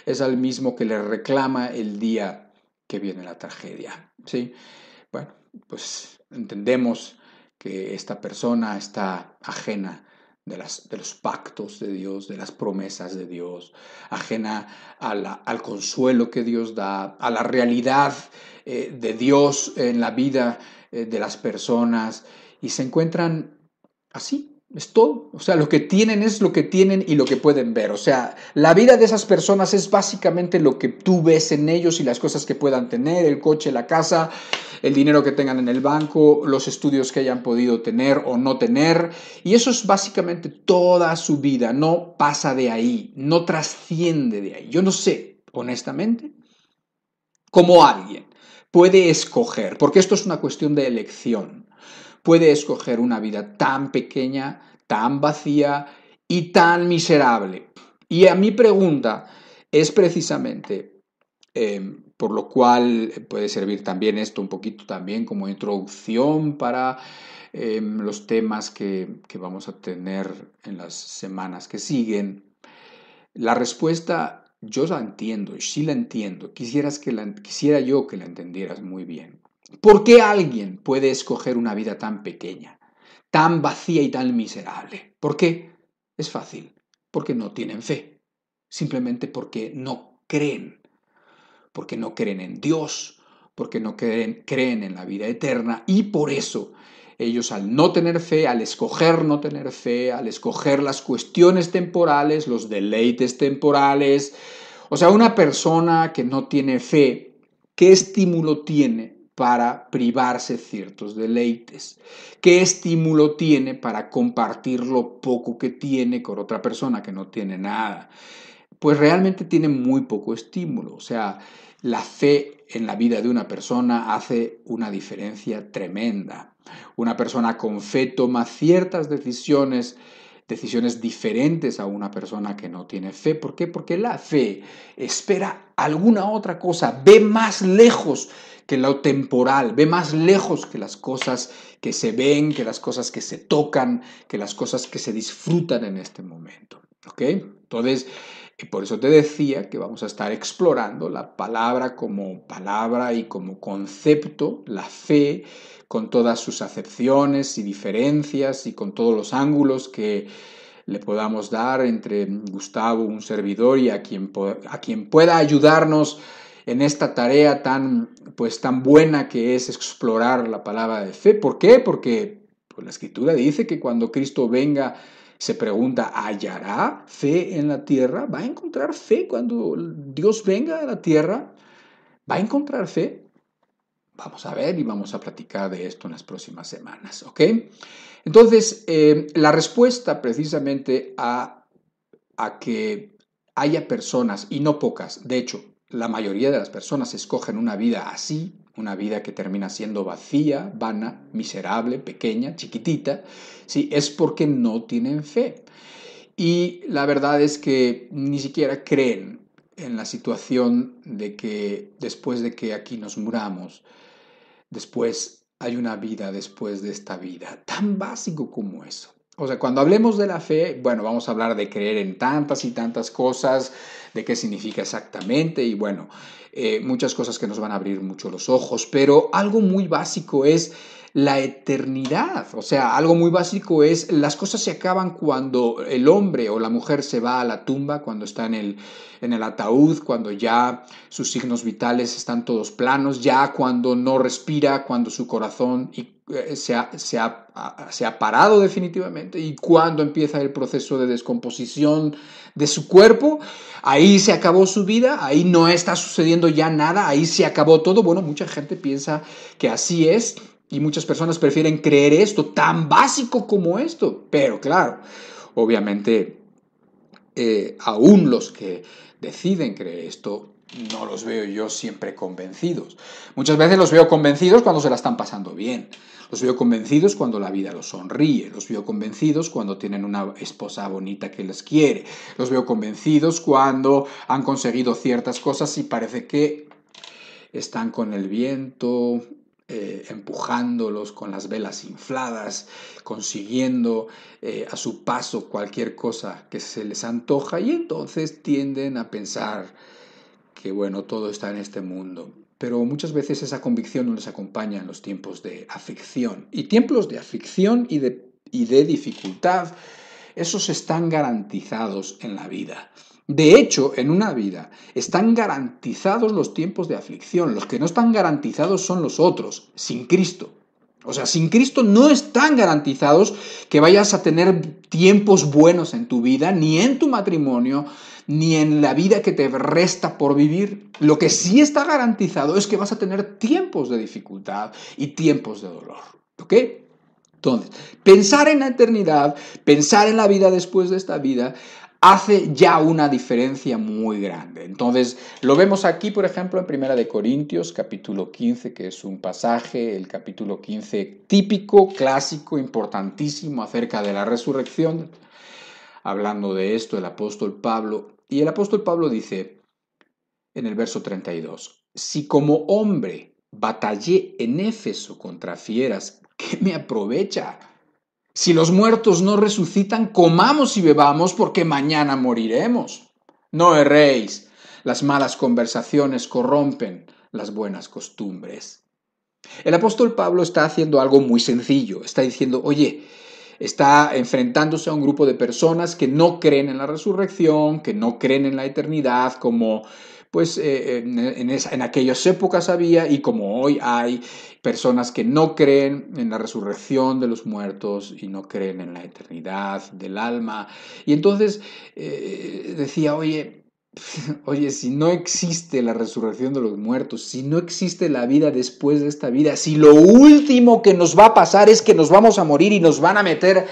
[SPEAKER 1] es al mismo que le reclama el día que viene la tragedia, ¿sí? Bueno, pues entendemos que esta persona está ajena de los pactos de Dios, de las promesas de Dios, ajena al consuelo que Dios da, a la realidad de Dios en la vida de las personas, y se encuentran así. Es todo. O sea, lo que tienen es lo que tienen y lo que pueden ver. O sea, la vida de esas personas es básicamente lo que tú ves en ellos y las cosas que puedan tener, el coche, la casa, el dinero que tengan en el banco, los estudios que hayan podido tener o no tener. Y eso es básicamente toda su vida. No pasa de ahí, no trasciende de ahí. Yo no sé, honestamente, cómo alguien puede escoger, porque esto es una cuestión de elección, puede escoger una vida tan pequeña, tan vacía y tan miserable. Y a mi pregunta es precisamente, por lo cual puede servir también esto un poquito también como introducción para los temas que vamos a tener en las semanas que siguen. La respuesta yo la entiendo, sí la entiendo, quisiera yo que la entendieras muy bien. ¿Por qué alguien puede escoger una vida tan pequeña, tan vacía y tan miserable? ¿Por qué? Es fácil, porque no tienen fe, simplemente porque no creen en Dios, porque no creen en la vida eterna, y por eso ellos, al no tener fe, al escoger no tener fe, al escoger las cuestiones temporales, los deleites temporales, o sea, una persona que no tiene fe, ¿qué estímulo tiene para privarse ciertos deleites? ¿Qué estímulo tiene para compartir lo poco que tiene con otra persona que no tiene nada? Pues realmente tiene muy poco estímulo. O sea, la fe en la vida de una persona hace una diferencia tremenda. Una persona con fe toma ciertas decisiones diferentes a una persona que no tiene fe. ¿Por qué? Porque la fe espera alguna otra cosa, ve más lejos que lo temporal, ve más lejos que las cosas que se ven, que las cosas que se tocan, que las cosas que se disfrutan en este momento. ¿Ok? Entonces, y por eso te decía que vamos a estar explorando la palabra como palabra y como concepto, la fe, con todas sus acepciones y diferencias y con todos los ángulos que le podamos dar entre Gustavo, un servidor, y a quien pueda ayudarnos en esta tarea tan buena que es explorar la palabra de fe. ¿Por qué? Porque pues, la Escritura dice que cuando Cristo venga, se pregunta, ¿hallará fe en la tierra? ¿Va a encontrar fe cuando Dios venga a la tierra? ¿Va a encontrar fe? Vamos a ver y vamos a platicar de esto en las próximas semanas, ¿ok? Entonces, la respuesta precisamente a que haya personas, y no pocas, de hecho, la mayoría de las personas escogen una vida así, una vida que termina siendo vacía, vana, miserable, pequeña, chiquitita, ¿sí? Es porque no tienen fe. Y la verdad es que ni siquiera creen en la situación de que después de que aquí nos muramos, después hay una vida después de esta vida, tan básico como eso. O sea, cuando hablemos de la fe, bueno, vamos a hablar de creer en tantas y tantas cosas, de qué significa exactamente y bueno, muchas cosas que nos van a abrir mucho los ojos, pero algo muy básico es la eternidad. O sea, algo muy básico es las cosas se acaban cuando el hombre o la mujer se va a la tumba, cuando está en el ataúd, cuando ya sus signos vitales están todos planos, ya cuando no respira, cuando su corazón se ha parado definitivamente y cuando empieza el proceso de descomposición de su cuerpo, ahí se acabó su vida, ahí no está sucediendo ya nada, ahí se acabó todo. Bueno, mucha gente piensa que así es y muchas personas prefieren creer esto, tan básico como esto, pero claro, obviamente aún los que deciden creer esto, no los veo yo siempre convencidos. Muchas veces los veo convencidos cuando se la están pasando bien. Los veo convencidos cuando la vida los sonríe. Los veo convencidos cuando tienen una esposa bonita que les quiere. Los veo convencidos cuando han conseguido ciertas cosas y parece que están con el viento, empujándolos con las velas infladas, consiguiendo a su paso cualquier cosa que se les antoja, y entonces tienden a pensar que bueno, todo está en este mundo. Pero muchas veces esa convicción no les acompaña en los tiempos de aflicción. Y tiempos de aflicción y de dificultad, esos están garantizados en la vida. De hecho, en una vida están garantizados los tiempos de aflicción. Los que no están garantizados son los otros, sin Cristo. O sea, sin Cristo no están garantizados que vayas a tener tiempos buenos en tu vida, ni en tu matrimonio, ni en la vida que te resta por vivir. Lo que sí está garantizado es que vas a tener tiempos de dificultad y tiempos de dolor. ¿Ok? Entonces, pensar en la eternidad, pensar en la vida después de esta vida, hace ya una diferencia muy grande. Entonces, lo vemos aquí, por ejemplo, en 1 Corintios, capítulo 15, que es un pasaje, el capítulo 15 típico, clásico, importantísimo acerca de la resurrección. Hablando de esto, el apóstol Pablo, y el apóstol Pablo dice en el verso 32, si como hombre batallé en Éfeso contra fieras, ¿qué me aprovecha? Si los muertos no resucitan, comamos y bebamos, porque mañana moriremos. No erréis, las malas conversaciones corrompen las buenas costumbres. El apóstol Pablo está haciendo algo muy sencillo, está diciendo, oye, está enfrentándose a un grupo de personas que no creen en la resurrección, que no creen en la eternidad, como pues en aquellas épocas había y como hoy hay personas que no creen en la resurrección de los muertos y no creen en la eternidad del alma. Y entonces decía, oye, si no existe la resurrección de los muertos, si no existe la vida después de esta vida, si lo último que nos va a pasar es que nos vamos a morir y nos van a meter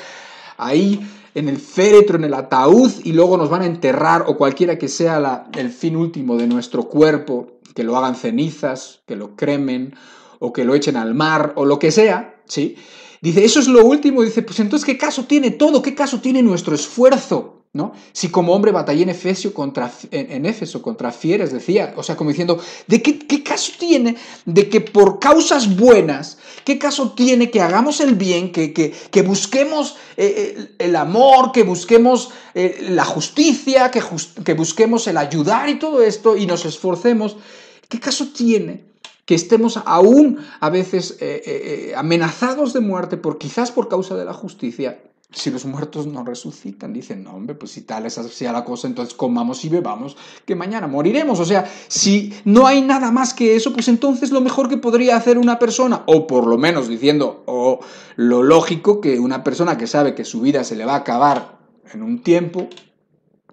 [SPEAKER 1] ahí en el féretro, en el ataúd, y luego nos van a enterrar, o cualquiera que sea el fin último de nuestro cuerpo, que lo hagan cenizas, que lo cremen, o que lo echen al mar, o lo que sea, ¿sí? Dice, eso es lo último. Dice, pues entonces, ¿qué caso tiene todo? ¿Qué caso tiene nuestro esfuerzo? ¿No? Si como hombre batallé en Éfeso contra fieras, decía, o sea, como diciendo, ¿de qué caso tiene de que por causas buenas, qué caso tiene que hagamos el bien, que busquemos el amor, que busquemos la justicia, que busquemos el ayudar y todo esto, y nos esforcemos? ¿Qué caso tiene que estemos aún a veces amenazados de muerte quizás por causa de la justicia? Si los muertos no resucitan, dicen, no, hombre, pues si tal es así la cosa, entonces comamos y bebamos, que mañana moriremos. O sea, si no hay nada más que eso, pues entonces lo mejor que podría hacer una persona, o por lo menos diciendo, o lo lógico, que una persona que sabe que su vida se le va a acabar en un tiempo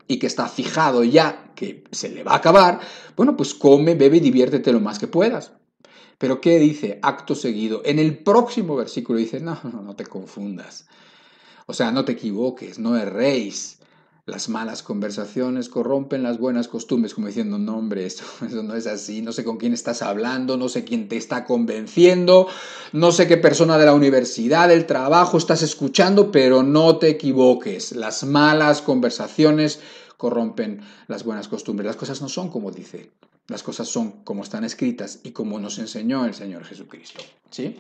[SPEAKER 1] y que está fijado ya que se le va a acabar, bueno, pues come, bebe y diviértete lo más que puedas. Pero ¿qué dice acto seguido? En el próximo versículo dice, no te confundas. O sea, no te equivoques, no erréis. Las malas conversaciones corrompen las buenas costumbres, como diciendo, no hombre, eso no es así, no sé con quién estás hablando, no sé quién te está convenciendo, no sé qué persona de la universidad, del trabajo estás escuchando, pero no te equivoques. Las malas conversaciones corrompen las buenas costumbres. Las cosas no son como dice, las cosas son como están escritas y como nos enseñó el Señor Jesucristo, ¿sí?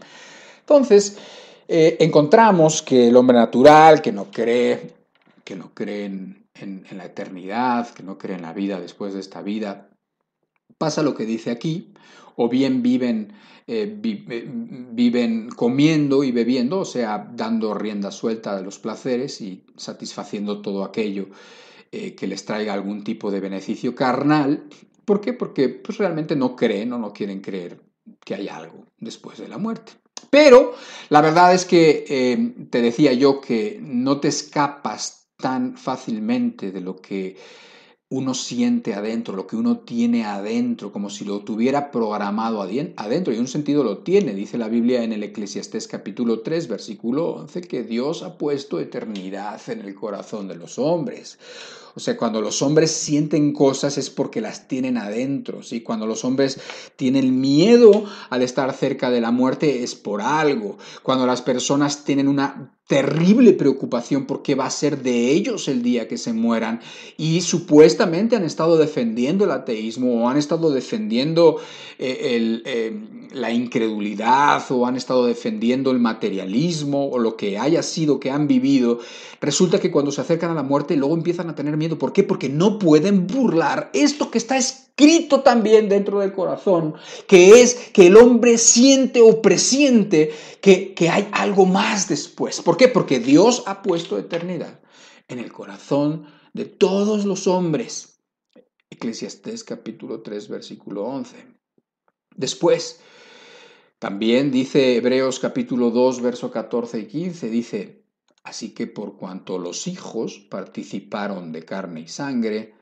[SPEAKER 1] Entonces, encontramos que el hombre natural, que no cree en la eternidad, que no cree en la vida después de esta vida, pasa lo que dice aquí, o bien viven comiendo y bebiendo, o sea, dando rienda suelta a los placeres y satisfaciendo todo aquello que les traiga algún tipo de beneficio carnal. ¿Por qué? Porque pues, realmente no creen o no quieren creer que hay algo después de la muerte. Pero la verdad es que te decía yo que no te escapas tan fácilmente de lo que uno siente adentro, lo que uno tiene adentro, como si lo tuviera programado adentro, y en un sentido lo tiene. Dice la Biblia en el Eclesiastés capítulo 3, versículo 11, que Dios ha puesto eternidad en el corazón de los hombres. O sea, cuando los hombres sienten cosas es porque las tienen adentro, ¿sí? Cuando los hombres tienen miedo al estar cerca de la muerte es por algo. Cuando las personas tienen una terrible preocupación por qué va a ser de ellos el día que se mueran y supuestamente han estado defendiendo el ateísmo o han estado defendiendo la incredulidad o han estado defendiendo el materialismo o lo que haya sido que han vivido, resulta que cuando se acercan a la muerte luego empiezan a tener miedo. ¿Por qué? Porque no pueden burlar esto que está escrito también dentro del corazón, que es que el hombre siente o presiente que hay algo más después. ¿Por qué? Porque Dios ha puesto eternidad en el corazón de todos los hombres. Eclesiastés capítulo 3, versículo 11. Después, también dice Hebreos capítulo 2, verso 14 y 15, dice: así que por cuanto los hijos participaron de carne y sangre,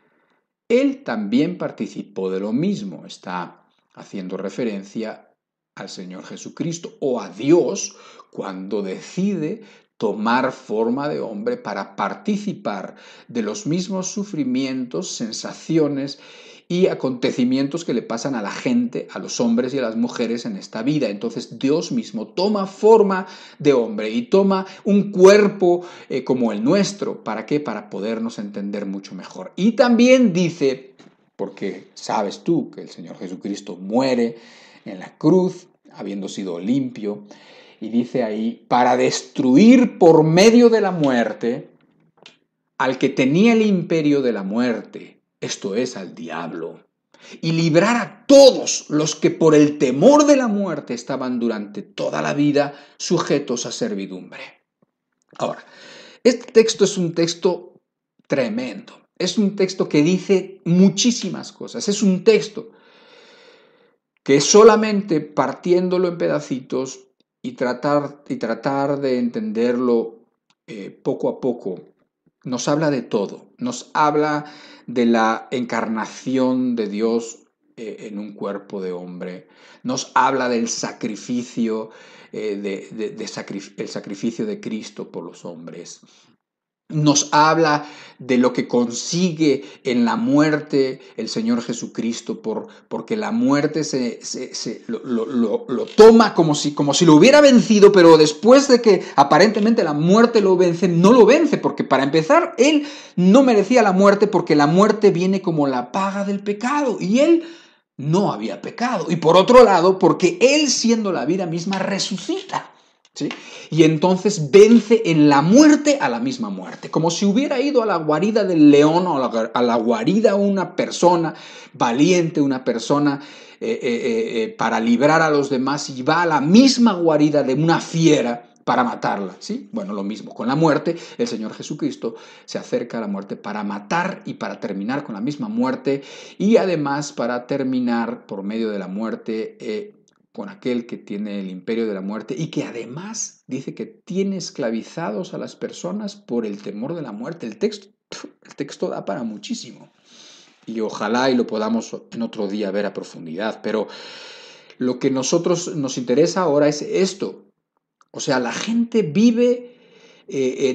[SPEAKER 1] él también participó de lo mismo. Está haciendo referencia al Señor Jesucristo o a Dios cuando decide tomar forma de hombre para participar de los mismos sufrimientos, sensaciones y acontecimientos que le pasan a la gente, a los hombres y a las mujeres en esta vida. Entonces Dios mismo toma forma de hombre y toma un cuerpo como el nuestro. ¿Para qué? Para podernos entender mucho mejor. Y también dice, porque sabes tú que el Señor Jesucristo muere en la cruz, habiendo sido limpio, y dice ahí, para destruir por medio de la muerte al que tenía el imperio de la muerte, esto es, al diablo, y librar a todos los que por el temor de la muerte estaban durante toda la vida sujetos a servidumbre. Ahora, este texto es un texto tremendo, es un texto que dice muchísimas cosas, es un texto que solamente partiéndolo en pedacitos y tratar de entenderlo poco a poco, nos habla de todo. Nos habla de la encarnación de Dios en un cuerpo de hombre. Nos habla del sacrificio, el sacrificio de Cristo por los hombres. Nos habla de lo que consigue en la muerte el Señor Jesucristo, porque la muerte lo toma como si lo hubiera vencido, pero después de que aparentemente la muerte lo vence, no lo vence, porque para empezar, Él no merecía la muerte, porque la muerte viene como la paga del pecado, y Él no había pecado. Y por otro lado, porque Él, siendo la vida misma, resucita. ¿Sí? Y entonces vence en la muerte a la misma muerte, como si hubiera ido a la guarida del león o a la guarida una persona valiente, una persona para librar a los demás, y va a la misma guarida de una fiera para matarla, ¿sí? Bueno, lo mismo con la muerte. El Señor Jesucristo se acerca a la muerte para matar y para terminar con la misma muerte, y además para terminar por medio de la muerte con aquel que tiene el imperio de la muerte y que además dice que tiene esclavizados a las personas por el temor de la muerte. El texto da para muchísimo y ojalá y lo podamos en otro día ver a profundidad, pero lo que nos interesa ahora es esto. O sea, la gente vive,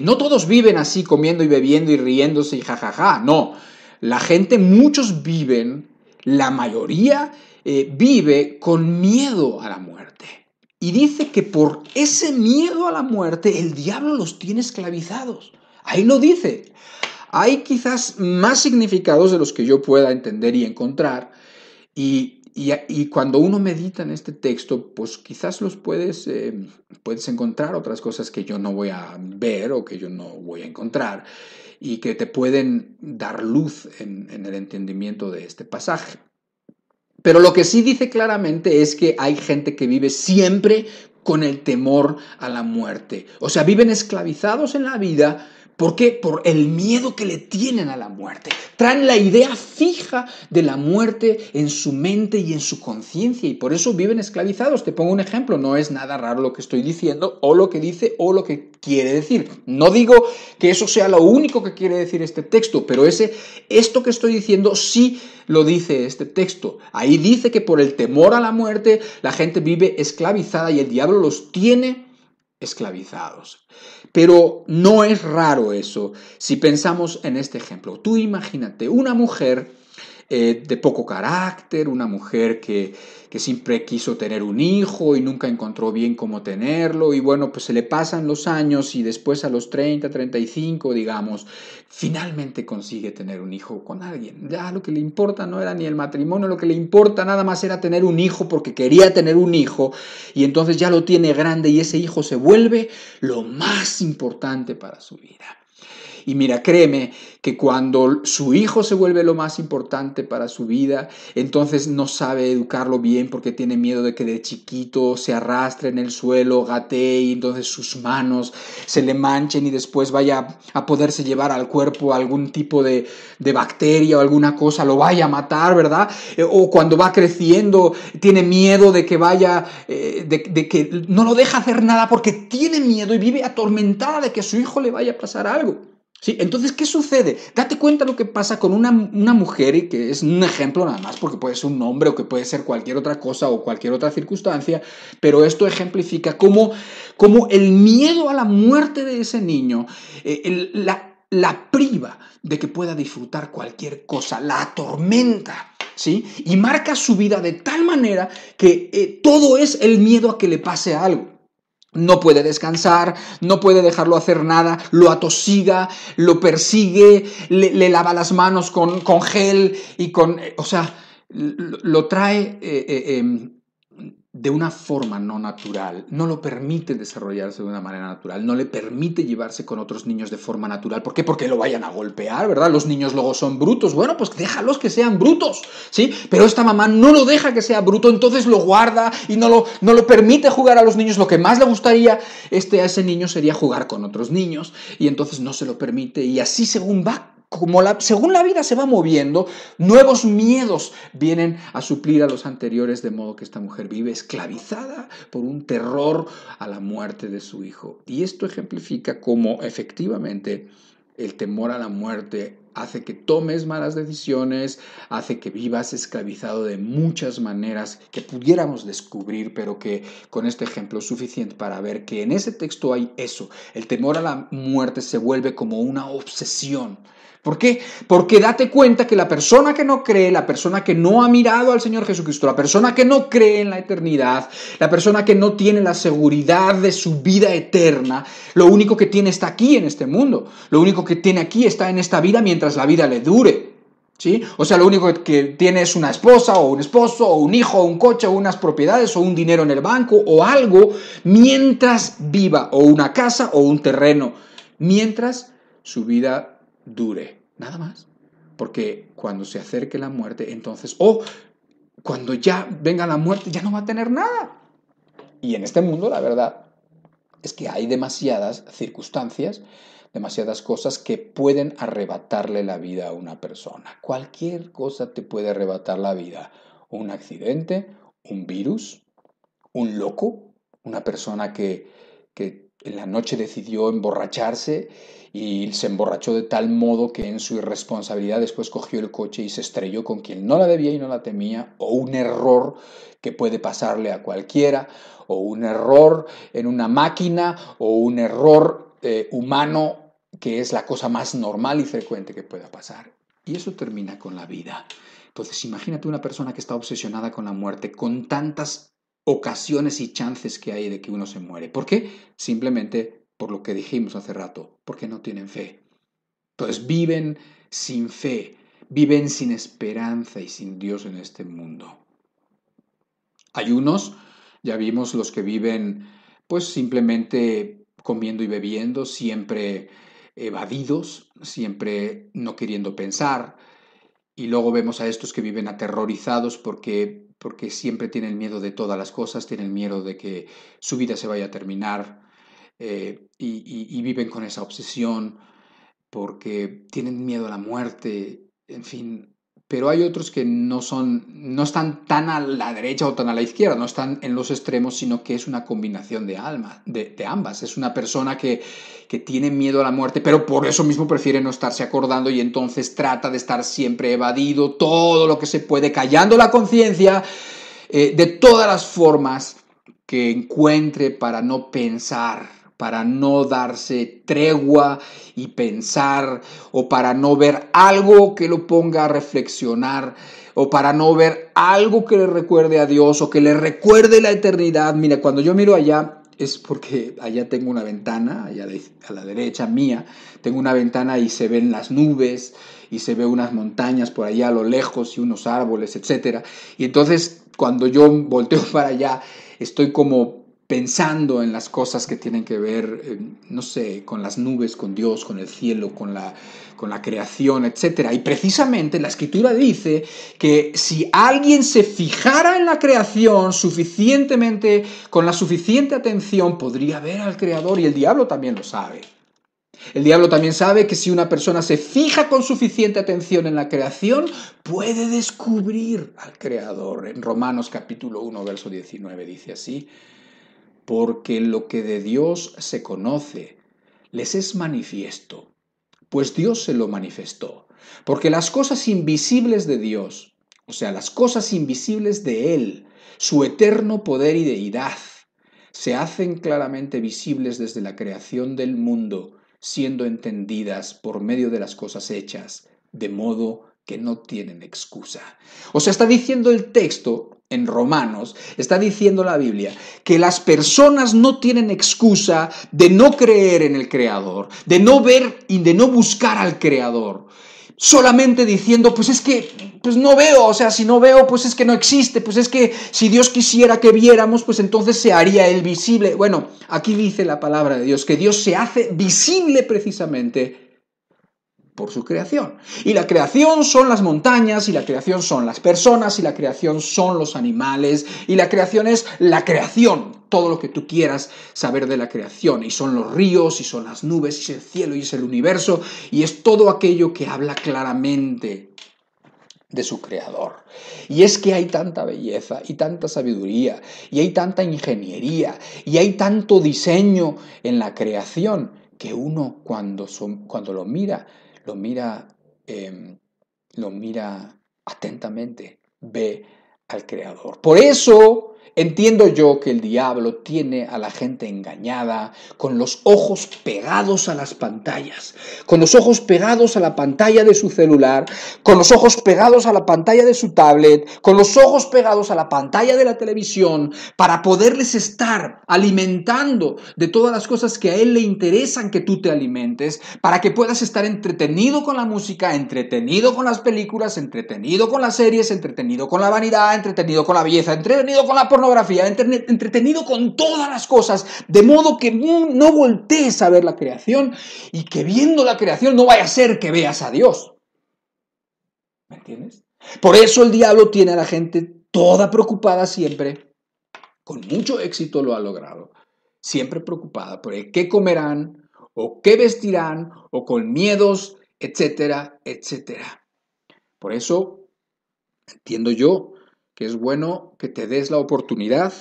[SPEAKER 1] no todos viven así comiendo y bebiendo y riéndose y jajaja, no. La gente, muchos viven, la mayoría vive con miedo a la muerte. Y dice que por ese miedo a la muerte el diablo los tiene esclavizados. Ahí lo dice. Hay quizás más significados de los que yo pueda entender y encontrar. Y cuando uno medita en este texto, pues quizás puedes encontrar otras cosas que yo no voy a ver o que yo no voy a encontrar y que te pueden dar luz en el entendimiento de este pasaje. Pero lo que sí dice claramente es que hay gente que vive siempre con el temor a la muerte. O sea, viven esclavizados en la vida. ¿Por qué? Por el miedo que le tienen a la muerte. Traen la idea fija de la muerte en su mente y en su conciencia y por eso viven esclavizados. Te pongo un ejemplo, no es nada raro lo que estoy diciendo o lo que dice o lo que quiere decir. No digo que eso sea lo único que quiere decir este texto, pero esto que estoy diciendo sí lo dice este texto. Ahí dice que por el temor a la muerte la gente vive esclavizada y el diablo los tiene esclavizados. Pero no es raro eso si pensamos en este ejemplo. Tú imagínate una mujer de poco carácter, una mujer que siempre quiso tener un hijo y nunca encontró bien cómo tenerlo, y bueno, pues se le pasan los años y después a los 30, 35, digamos, finalmente consigue tener un hijo con alguien. Ya lo que le importa no era ni el matrimonio, lo que le importa nada más era tener un hijo porque quería tener un hijo, y entonces ya lo tiene grande y ese hijo se vuelve lo más importante para su vida. Y mira, créeme que cuando su hijo se vuelve lo más importante para su vida, entonces no sabe educarlo bien porque tiene miedo de que de chiquito se arrastre en el suelo, gatee y entonces sus manos se le manchen y después vaya a poderse llevar al cuerpo algún tipo de bacteria o alguna cosa, lo vaya a matar, ¿verdad? O cuando va creciendo tiene miedo de que vaya, de que no lo deja hacer nada porque tiene miedo y vive atormentada de que a su hijo le vaya a pasar algo. ¿Sí? Entonces, ¿qué sucede? Date cuenta lo que pasa con una mujer, y que es un ejemplo nada más, porque puede ser un hombre o que puede ser cualquier otra cosa o cualquier otra circunstancia, pero esto ejemplifica cómo el miedo a la muerte de ese niño la priva de que pueda disfrutar cualquier cosa, la atormenta, ¿sí? Y marca su vida de tal manera que todo es el miedo a que le pase algo. No puede descansar, no puede dejarlo hacer nada, lo atosiga, lo persigue, le lava las manos con gel y o sea, lo trae de una forma no natural, no lo permite desarrollarse de una manera natural, no le permite llevarse con otros niños de forma natural. ¿Por qué? Porque lo vayan a golpear, ¿verdad? Los niños luego son brutos. Bueno, pues déjalos que sean brutos, ¿sí? Pero esta mamá no lo deja que sea bruto, entonces lo guarda y no lo permite jugar a los niños. Lo que más le gustaría a ese niño sería jugar con otros niños y entonces no se lo permite, y así según la vida se va moviendo, nuevos miedos vienen a suplir a los anteriores, de modo que esta mujer vive esclavizada por un terror a la muerte de su hijo. Y esto ejemplifica cómo efectivamente el temor a la muerte hace que tomes malas decisiones, hace que vivas esclavizado de muchas maneras que pudiéramos descubrir, pero que con este ejemplo es suficiente para ver que en ese texto hay eso. El temor a la muerte se vuelve como una obsesión. ¿Por qué? Porque date cuenta que la persona que no cree, la persona que no ha mirado al Señor Jesucristo, la persona que no cree en la eternidad, la persona que no tiene la seguridad de su vida eterna, lo único que tiene está aquí en este mundo. Lo único que tiene aquí está en esta vida mientras la vida le dure. ¿Sí? O sea, lo único que tiene es una esposa o un esposo o un hijo o un coche o unas propiedades o un dinero en el banco o algo mientras viva, o una casa o un terreno, mientras su vida dure. Nada más. Porque cuando se acerque la muerte, entonces, cuando ya venga la muerte, ya no va a tener nada. Y en este mundo, la verdad es que hay demasiadas circunstancias, demasiadas cosas que pueden arrebatarle la vida a una persona. Cualquier cosa te puede arrebatar la vida. Un accidente, un virus, un loco, una persona que en la noche decidió emborracharse y se emborrachó de tal modo que en su irresponsabilidad después cogió el coche y se estrelló con quien no la debía y no la temía, o un error que puede pasarle a cualquiera, o un error en una máquina, o un error humano, que es la cosa más normal y frecuente que pueda pasar. Y eso termina con la vida. Entonces, imagínate una persona que está obsesionada con la muerte, con tantas ocasiones y chances que hay de que uno se muere. ¿Por qué? Simplemente por lo que dijimos hace rato, porque no tienen fe. Entonces viven sin fe, viven sin esperanza y sin Dios en este mundo. Hay unos, ya vimos, los que viven pues simplemente comiendo y bebiendo, siempre evadidos, siempre no queriendo pensar. Y luego vemos a estos que viven aterrorizados porque siempre tienen miedo de todas las cosas, tienen miedo de que su vida se vaya a terminar, y viven con esa obsesión porque tienen miedo a la muerte, en fin. Pero hay otros que no están tan a la derecha o tan a la izquierda, no están en los extremos, sino que es una combinación de ambas. Es una persona que tiene miedo a la muerte, pero por eso mismo prefiere no estarse acordando y entonces trata de estar siempre evadido todo lo que se puede, callando la conciencia de todas las formas, que encuentre para no pensar, para no darse tregua y pensar, o para no ver algo que lo ponga a reflexionar, o para no ver algo que le recuerde a Dios o que le recuerde la eternidad. Mira, cuando yo miro allá, es porque allá tengo una ventana, allá a la derecha mía, tengo una ventana y se ven las nubes y se ven unas montañas por allá a lo lejos y unos árboles, etcétera. Y entonces, cuando yo volteo para allá, estoy como pensando en las cosas que tienen que ver, no sé, con las nubes, con Dios, con el cielo, con la creación, etc. Y precisamente la Escritura dice que si alguien se fijara en la creación suficientemente, con la suficiente atención, podría ver al Creador, y el diablo también lo sabe. El diablo también sabe que si una persona se fija con suficiente atención en la creación, puede descubrir al Creador. En Romanos capítulo 1, verso 19 dice así: porque lo que de Dios se conoce les es manifiesto, pues Dios se lo manifestó. Porque las cosas invisibles de Dios, o sea, las cosas invisibles de Él, su eterno poder y deidad, se hacen claramente visibles desde la creación del mundo, siendo entendidas por medio de las cosas hechas, de modo que no tienen excusa. O sea, está diciendo el texto en Romanos, está diciendo la Biblia, que las personas no tienen excusa de no creer en el Creador, de no ver y de no buscar al Creador, solamente diciendo, pues es que, pues no veo, o sea, si no veo, pues es que no existe, pues es que si Dios quisiera que viéramos, pues entonces se haría Él visible. Bueno, aquí dice la palabra de Dios, que Dios se hace visible precisamente por su creación. Y la creación son las montañas, y la creación son las personas, y la creación son los animales, y la creación es la creación, todo lo que tú quieras saber de la creación, y son los ríos, y son las nubes, y es el cielo, y es el universo, y es todo aquello que habla claramente de su creador. Y es que hay tanta belleza y tanta sabiduría y hay tanta ingeniería y hay tanto diseño en la creación que uno cuando lo mira, eh, lo mira atentamente, ve al creador. Por eso entiendo yo que el diablo tiene a la gente engañada, con los ojos pegados a las pantallas, con los ojos pegados a la pantalla de su celular, con los ojos pegados a la pantalla de su tablet, con los ojos pegados a la pantalla de la televisión, para poderles estar alimentando de todas las cosas que a él le interesan que tú te alimentes, para que puedas estar entretenido con la música, entretenido con las películas, entretenido con las series, entretenido con la vanidad, entretenido con la belleza, entretenido con la pornografía, entretenido con todas las cosas, de modo que no voltees a ver la creación y que viendo la creación no vaya a ser que veas a Dios. ¿Me entiendes? Por eso el diablo tiene a la gente toda preocupada siempre, con mucho éxito lo ha logrado, siempre preocupada por el qué comerán, o qué vestirán, o con miedos, etcétera, etcétera. Por eso entiendo yo que es bueno que te des la oportunidad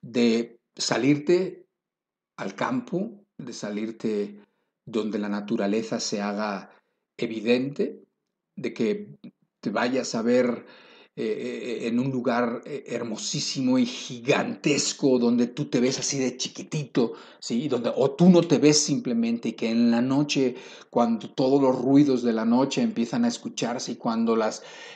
[SPEAKER 1] de salirte al campo, de salirte donde la naturaleza se haga evidente, de que te vayas a ver en un lugar hermosísimo y gigantesco, donde tú te ves así de chiquitito, ¿sí? O tú no te ves simplemente, y que en la noche, cuando todos los ruidos de la noche empiezan a escucharse, y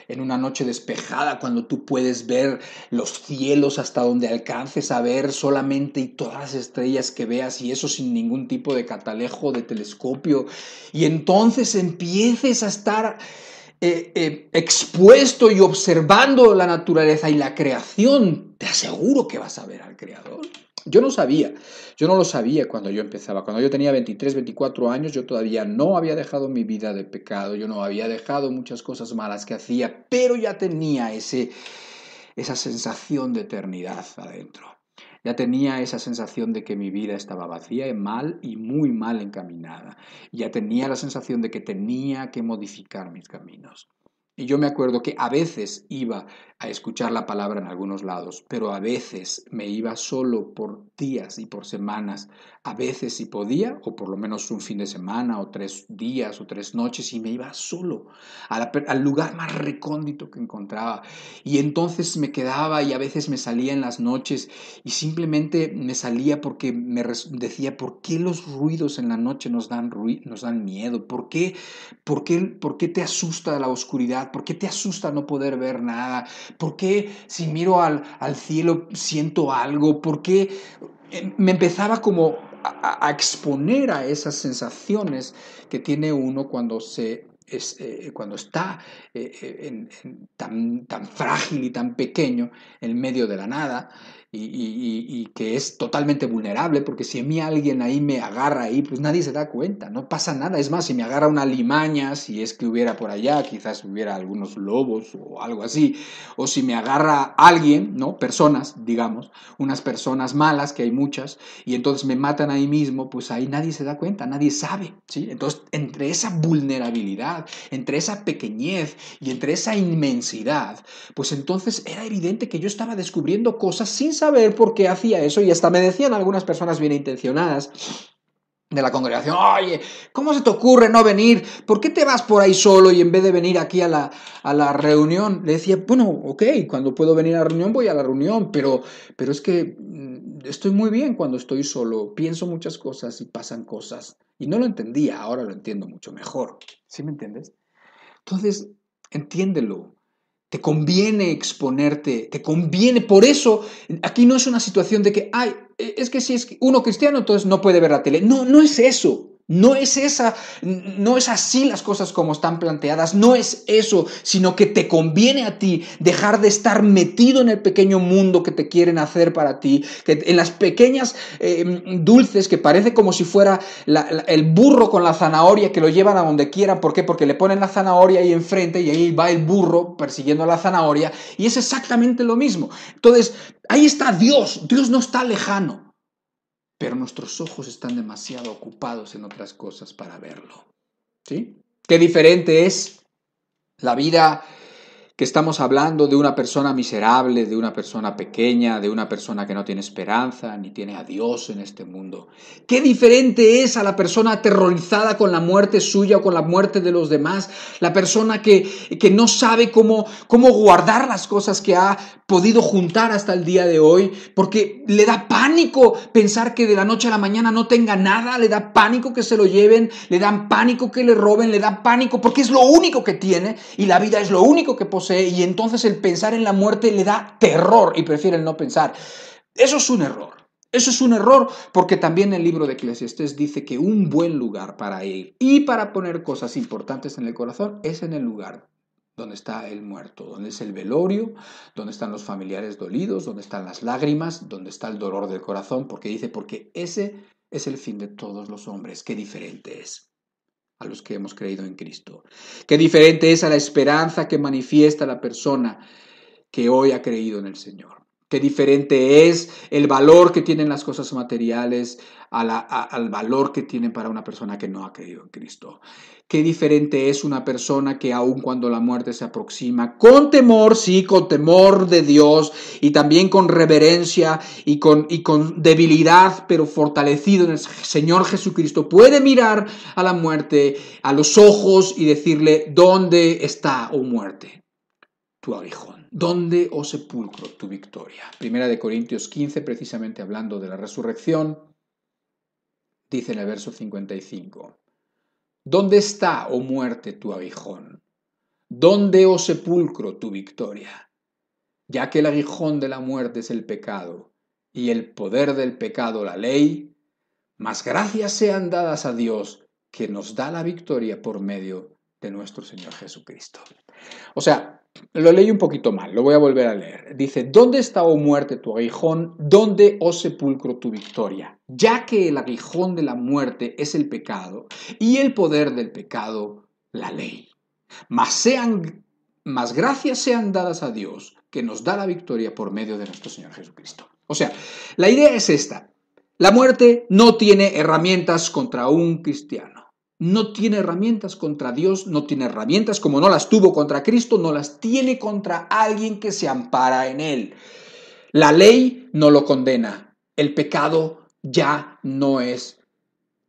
[SPEAKER 1] en una noche despejada, cuando tú puedes ver los cielos hasta donde alcances a ver solamente, y todas las estrellas que veas, y eso sin ningún tipo de catalejo, de telescopio, y entonces empieces a estar expuesto y observando la naturaleza y la creación, te aseguro que vas a ver al Creador. Yo no lo sabía cuando yo empezaba. Cuando yo tenía 23, 24 años, yo todavía no había dejado mi vida de pecado, yo no había dejado muchas cosas malas que hacía, pero ya tenía esa sensación de eternidad adentro. Ya tenía esa sensación de que mi vida estaba vacía y mal, y muy mal encaminada. Ya tenía la sensación de que tenía que modificar mis caminos. Y yo me acuerdo que a veces iba a escuchar la palabra en algunos lados, pero a veces me iba solo por días y por semanas. A veces si podía, o por lo menos un fin de semana, o 3 días, o 3 noches, y me iba solo al lugar más recóndito que encontraba. Y entonces me quedaba y a veces me salía en las noches y simplemente me salía porque decía, ¿por qué los ruidos en la noche nos dan miedo? ¿Por qué te asusta la oscuridad? ¿Por qué te asusta no poder ver nada? ¿Por qué si miro al cielo siento algo? ¿Por qué? Me empezaba como a exponer a esas sensaciones que tiene uno cuando está tan frágil y tan pequeño en medio de la nada y que es totalmente vulnerable, porque si a mí alguien ahí me agarra ahí, pues nadie se da cuenta, no pasa nada. Es más, si me agarra una limaña, si es que hubiera por allá, quizás hubiera algunos lobos o algo así, o si me agarra alguien, ¿no? Personas, digamos, unas personas malas, que hay muchas, y entonces me matan ahí mismo, pues ahí nadie se da cuenta, nadie sabe, ¿sí? Entonces, entre esa vulnerabilidad, entre esa pequeñez y entre esa inmensidad, pues entonces era evidente que yo estaba descubriendo cosas sin saber por qué hacía eso, y hasta me decían algunas personas bien intencionadas de la congregación, oye, ¿cómo se te ocurre no venir? ¿Por qué te vas por ahí solo y en vez de venir aquí a la reunión? Le decía, bueno, ok, cuando puedo venir a la reunión voy a la reunión, pero es que estoy muy bien cuando estoy solo, pienso muchas cosas y pasan cosas. Y no lo entendía, ahora lo entiendo mucho mejor. ¿Sí me entiendes? Entonces, entiéndelo. Te conviene exponerte, te conviene. Por eso, aquí no es una situación de que, ay, es que si es uno cristiano, entonces no puede ver la tele. No, no es eso. No es así las cosas como están planteadas, no es eso, sino que te conviene a ti dejar de estar metido en el pequeño mundo que te quieren hacer para ti, que en las pequeñas dulces que parece como si fuera el burro con la zanahoria que lo llevan a donde quieran. ¿Por qué? Porque le ponen la zanahoria ahí enfrente y ahí va el burro persiguiendo la zanahoria y es exactamente lo mismo. Entonces, ahí está Dios no está lejano. Pero nuestros ojos están demasiado ocupados en otras cosas para verlo. ¿Sí? Qué diferente es la vida que estamos hablando de una persona miserable, de una persona pequeña, de una persona que no tiene esperanza, ni tiene a Dios en este mundo. Qué diferente es a la persona aterrorizada con la muerte suya o con la muerte de los demás, la persona que no sabe cómo guardar las cosas que ha podido juntar hasta el día de hoy, porque le da pánico pensar que de la noche a la mañana no tenga nada, le da pánico que se lo lleven, le dan pánico que le roben, le da pánico porque es lo único que tiene y la vida es lo único que posee, y entonces el pensar en la muerte le da terror y prefiere el no pensar. Eso es un error. Eso es un error porque también el libro de Eclesiastés dice que un buen lugar para ir y para poner cosas importantes en el corazón es en el lugar donde está el muerto, donde es el velorio, donde están los familiares dolidos, donde están las lágrimas, donde está el dolor del corazón, porque dice, porque ese es el fin de todos los hombres. Qué diferente es a los que hemos creído en Cristo. Qué diferente es a la esperanza que manifiesta la persona que hoy ha creído en el Señor. Qué diferente es el valor que tienen las cosas materiales al valor que tienen para una persona que no ha creído en Cristo. Qué diferente es una persona que aun cuando la muerte se aproxima, con temor, sí, con temor de Dios y también con reverencia y con debilidad, pero fortalecido en el Señor Jesucristo, puede mirar a la muerte a los ojos y decirle, ¿dónde está, oh muerte, tu aguijón? ¿Dónde, oh sepulcro, tu victoria? Primera de Corintios 15, precisamente hablando de la resurrección, dice en el verso 55, ¿dónde está, oh muerte, tu aguijón? ¿Dónde, oh sepulcro, tu victoria? Ya que el aguijón de la muerte es el pecado y el poder del pecado la ley, mas gracias sean dadas a Dios que nos da la victoria por medio de nuestro Señor Jesucristo. O sea, lo leí un poquito mal, lo voy a volver a leer. Dice, ¿dónde está, oh muerte, tu aguijón? ¿Dónde, oh sepulcro, tu victoria? Ya que el aguijón de la muerte es el pecado y el poder del pecado la ley. Mas gracias sean dadas a Dios que nos da la victoria por medio de nuestro Señor Jesucristo. O sea, la idea es esta. La muerte no tiene herramientas contra un cristiano. no tiene herramientas contra Dios, no tiene herramientas como no las tuvo contra Cristo, no las tiene contra alguien que se ampara en Él. La ley no lo condena, el pecado ya no es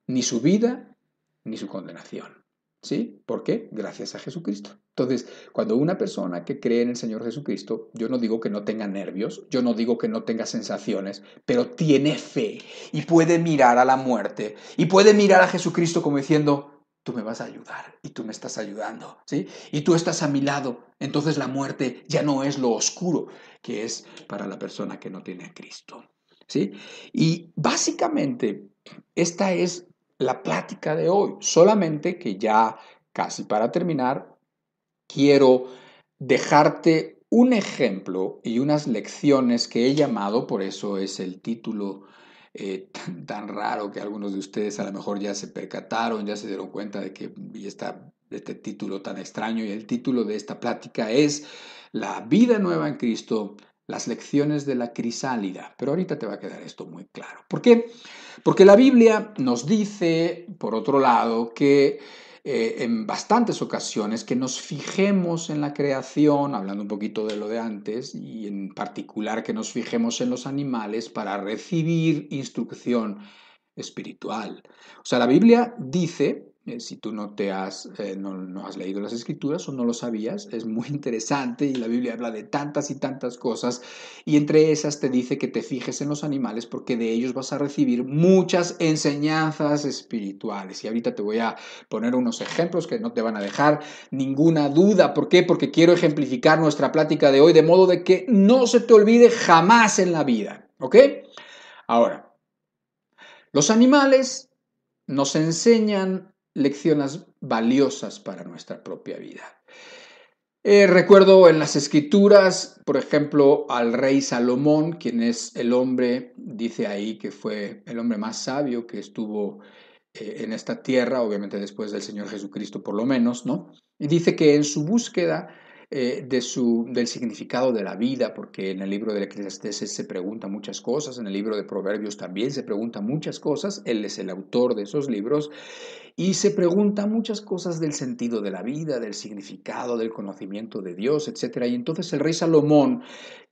[SPEAKER 1] ni su vida ni su condenación. ¿Sí? ¿Por qué? Gracias a Jesucristo. Entonces, cuando una persona que cree en el Señor Jesucristo, yo no digo que no tenga nervios, yo no digo que no tenga sensaciones, pero tiene fe y puede mirar a la muerte y puede mirar a Jesucristo como diciendo, tú me vas a ayudar y tú me estás ayudando, ¿sí? Y tú estás a mi lado. Entonces la muerte ya no es lo oscuro que es para la persona que no tiene a Cristo, ¿sí? Y básicamente esta es la plática de hoy, solamente que ya casi para terminar, quiero dejarte un ejemplo y unas lecciones que he llamado, por eso es el título tan raro que algunos de ustedes a lo mejor ya se percataron, ya se dieron cuenta de que este título tan extraño, y el título de esta plática es La vida nueva en Cristo, las lecciones de la crisálida. Pero ahorita te va a quedar esto muy claro. ¿Por qué? Porque la Biblia nos dice, por otro lado, que en bastantes ocasiones que nos fijemos en la creación, hablando un poquito de lo de antes, y en particular que nos fijemos en los animales para recibir instrucción espiritual. O sea, la Biblia dice, si tú no has leído las Escrituras o no lo sabías, es muy interesante y la Biblia habla de tantas y tantas cosas y entre esas te dice que te fijes en los animales porque de ellos vas a recibir muchas enseñanzas espirituales. Y ahorita te voy a poner unos ejemplos que no te van a dejar ninguna duda. ¿Por qué? Porque quiero ejemplificar nuestra plática de hoy de modo de que no se te olvide jamás en la vida. ¿Ok? Ahora, los animales nos enseñan lecciones valiosas para nuestra propia vida. Recuerdo en las Escrituras, por ejemplo, al rey Salomón, quien es el hombre, dice ahí que fue el hombre más sabio que estuvo en esta tierra, obviamente después del Señor Jesucristo por lo menos, ¿no? Y dice que en su búsqueda del significado de la vida, porque en el libro de Eclesiastés se pregunta muchas cosas, en el libro de Proverbios también se pregunta muchas cosas, él es el autor de esos libros, y se pregunta muchas cosas del sentido de la vida, del significado, del conocimiento de Dios, etc. Y entonces el rey Salomón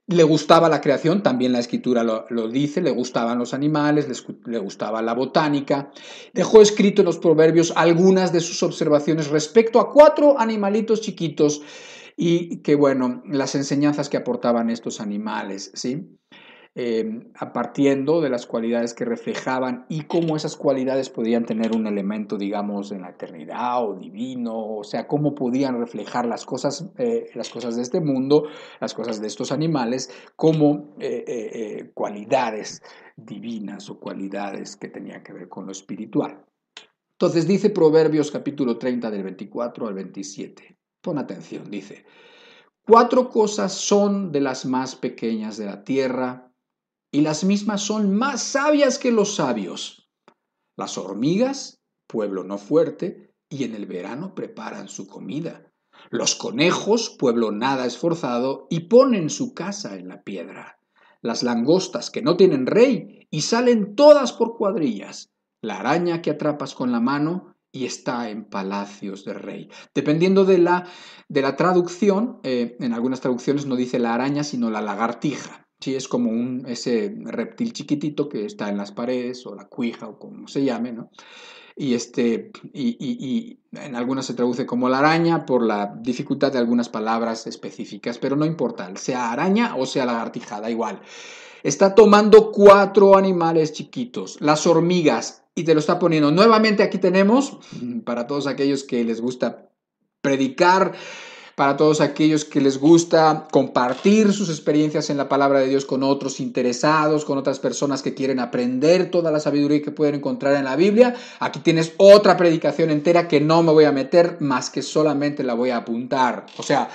[SPEAKER 1] le gustaba la creación, también la Escritura lo dice, le gustaban los animales, le gustaba la botánica. Dejó escrito en los Proverbios algunas de sus observaciones respecto a 4 animalitos chiquitos y que, bueno, las enseñanzas que aportaban estos animales, ¿sí? Partiendo de las cualidades que reflejaban y cómo esas cualidades podían tener un elemento, digamos, en la eternidad o divino, o sea, cómo podían reflejar las cosas de este mundo, las cosas de estos animales, como cualidades divinas o cualidades que tenían que ver con lo espiritual. Entonces dice Proverbios capítulo 30 del 24 al 27. Pon atención, dice: 4 cosas son de las más pequeñas de la tierra, y las mismas son más sabias que los sabios. Las hormigas, pueblo no fuerte, y en el verano preparan su comida. Los conejos, pueblo nada esforzado, y ponen su casa en la piedra. Las langostas que no tienen rey, y salen todas por cuadrillas. La araña que atrapas con la mano, y está en palacios de rey. Dependiendo de la traducción, en algunas traducciones no dice la araña, sino la lagartija. Sí, es como ese reptil chiquitito que está en las paredes, o la cuija, o como se llame, ¿no? Y en algunas se traduce como la araña por la dificultad de algunas palabras específicas, pero no importa, sea araña o sea lagartija, da igual. Está tomando 4 animales chiquitos, las hormigas, y te lo está poniendo. Nuevamente aquí tenemos, para todos aquellos que les gusta predicar, para todos aquellos que les gusta compartir sus experiencias en la palabra de Dios con otros interesados, con otras personas que quieren aprender toda la sabiduría que pueden encontrar en la Biblia. Aquí tienes otra predicación entera que no me voy a meter, más que solamente la voy a apuntar. O sea,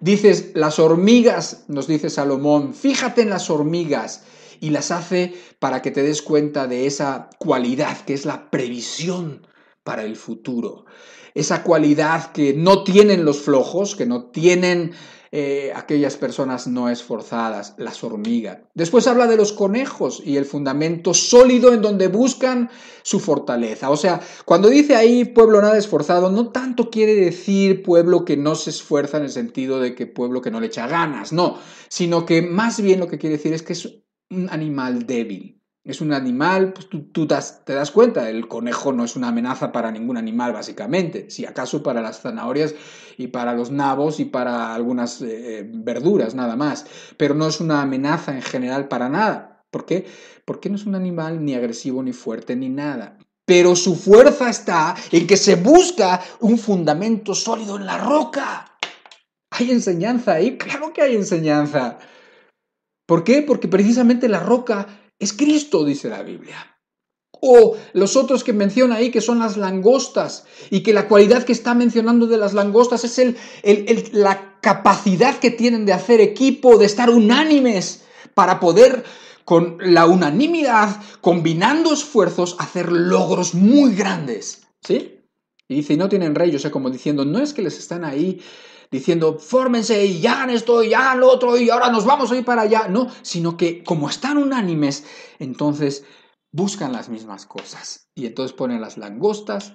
[SPEAKER 1] dices, las hormigas, nos dice Salomón, fíjate en las hormigas, y las hace para que te des cuenta de esa cualidad que es la previsión para el futuro. Esa cualidad que no tienen los flojos, que no tienen aquellas personas no esforzadas, las hormigas. Después habla de los conejos y el fundamento sólido en donde buscan su fortaleza. O sea, cuando dice ahí pueblo nada esforzado, no tanto quiere decir pueblo que no se esfuerza en el sentido de que pueblo que no le echa ganas, no, sino que más bien lo que quiere decir es que es un animal débil. Es un animal, pues tú te das cuenta, el conejo no es una amenaza para ningún animal, básicamente, si acaso para las zanahorias y para los nabos y para algunas verduras, nada más, pero no es una amenaza en general para nada. ¿Por qué? Porque no es un animal ni agresivo, ni fuerte, ni nada. Pero su fuerza está en que se busca un fundamento sólido en la roca. ¿Hay enseñanza ahí? Claro que hay enseñanza. ¿Por qué? Porque precisamente la roca es Cristo, dice la Biblia. O los otros que menciona ahí, que son las langostas, y que la cualidad que está mencionando de las langostas es la capacidad que tienen de hacer equipo, de estar unánimes, para poder, con la unanimidad, combinando esfuerzos, hacer logros muy grandes. ¿Sí? Y dice, y no tienen rey, o sea, como diciendo, no es que les están ahí diciendo, fórmense y hagan esto y hagan lo otro y ahora nos vamos a ir para allá. No, sino que como están unánimes, entonces buscan las mismas cosas. Y entonces ponen las langostas,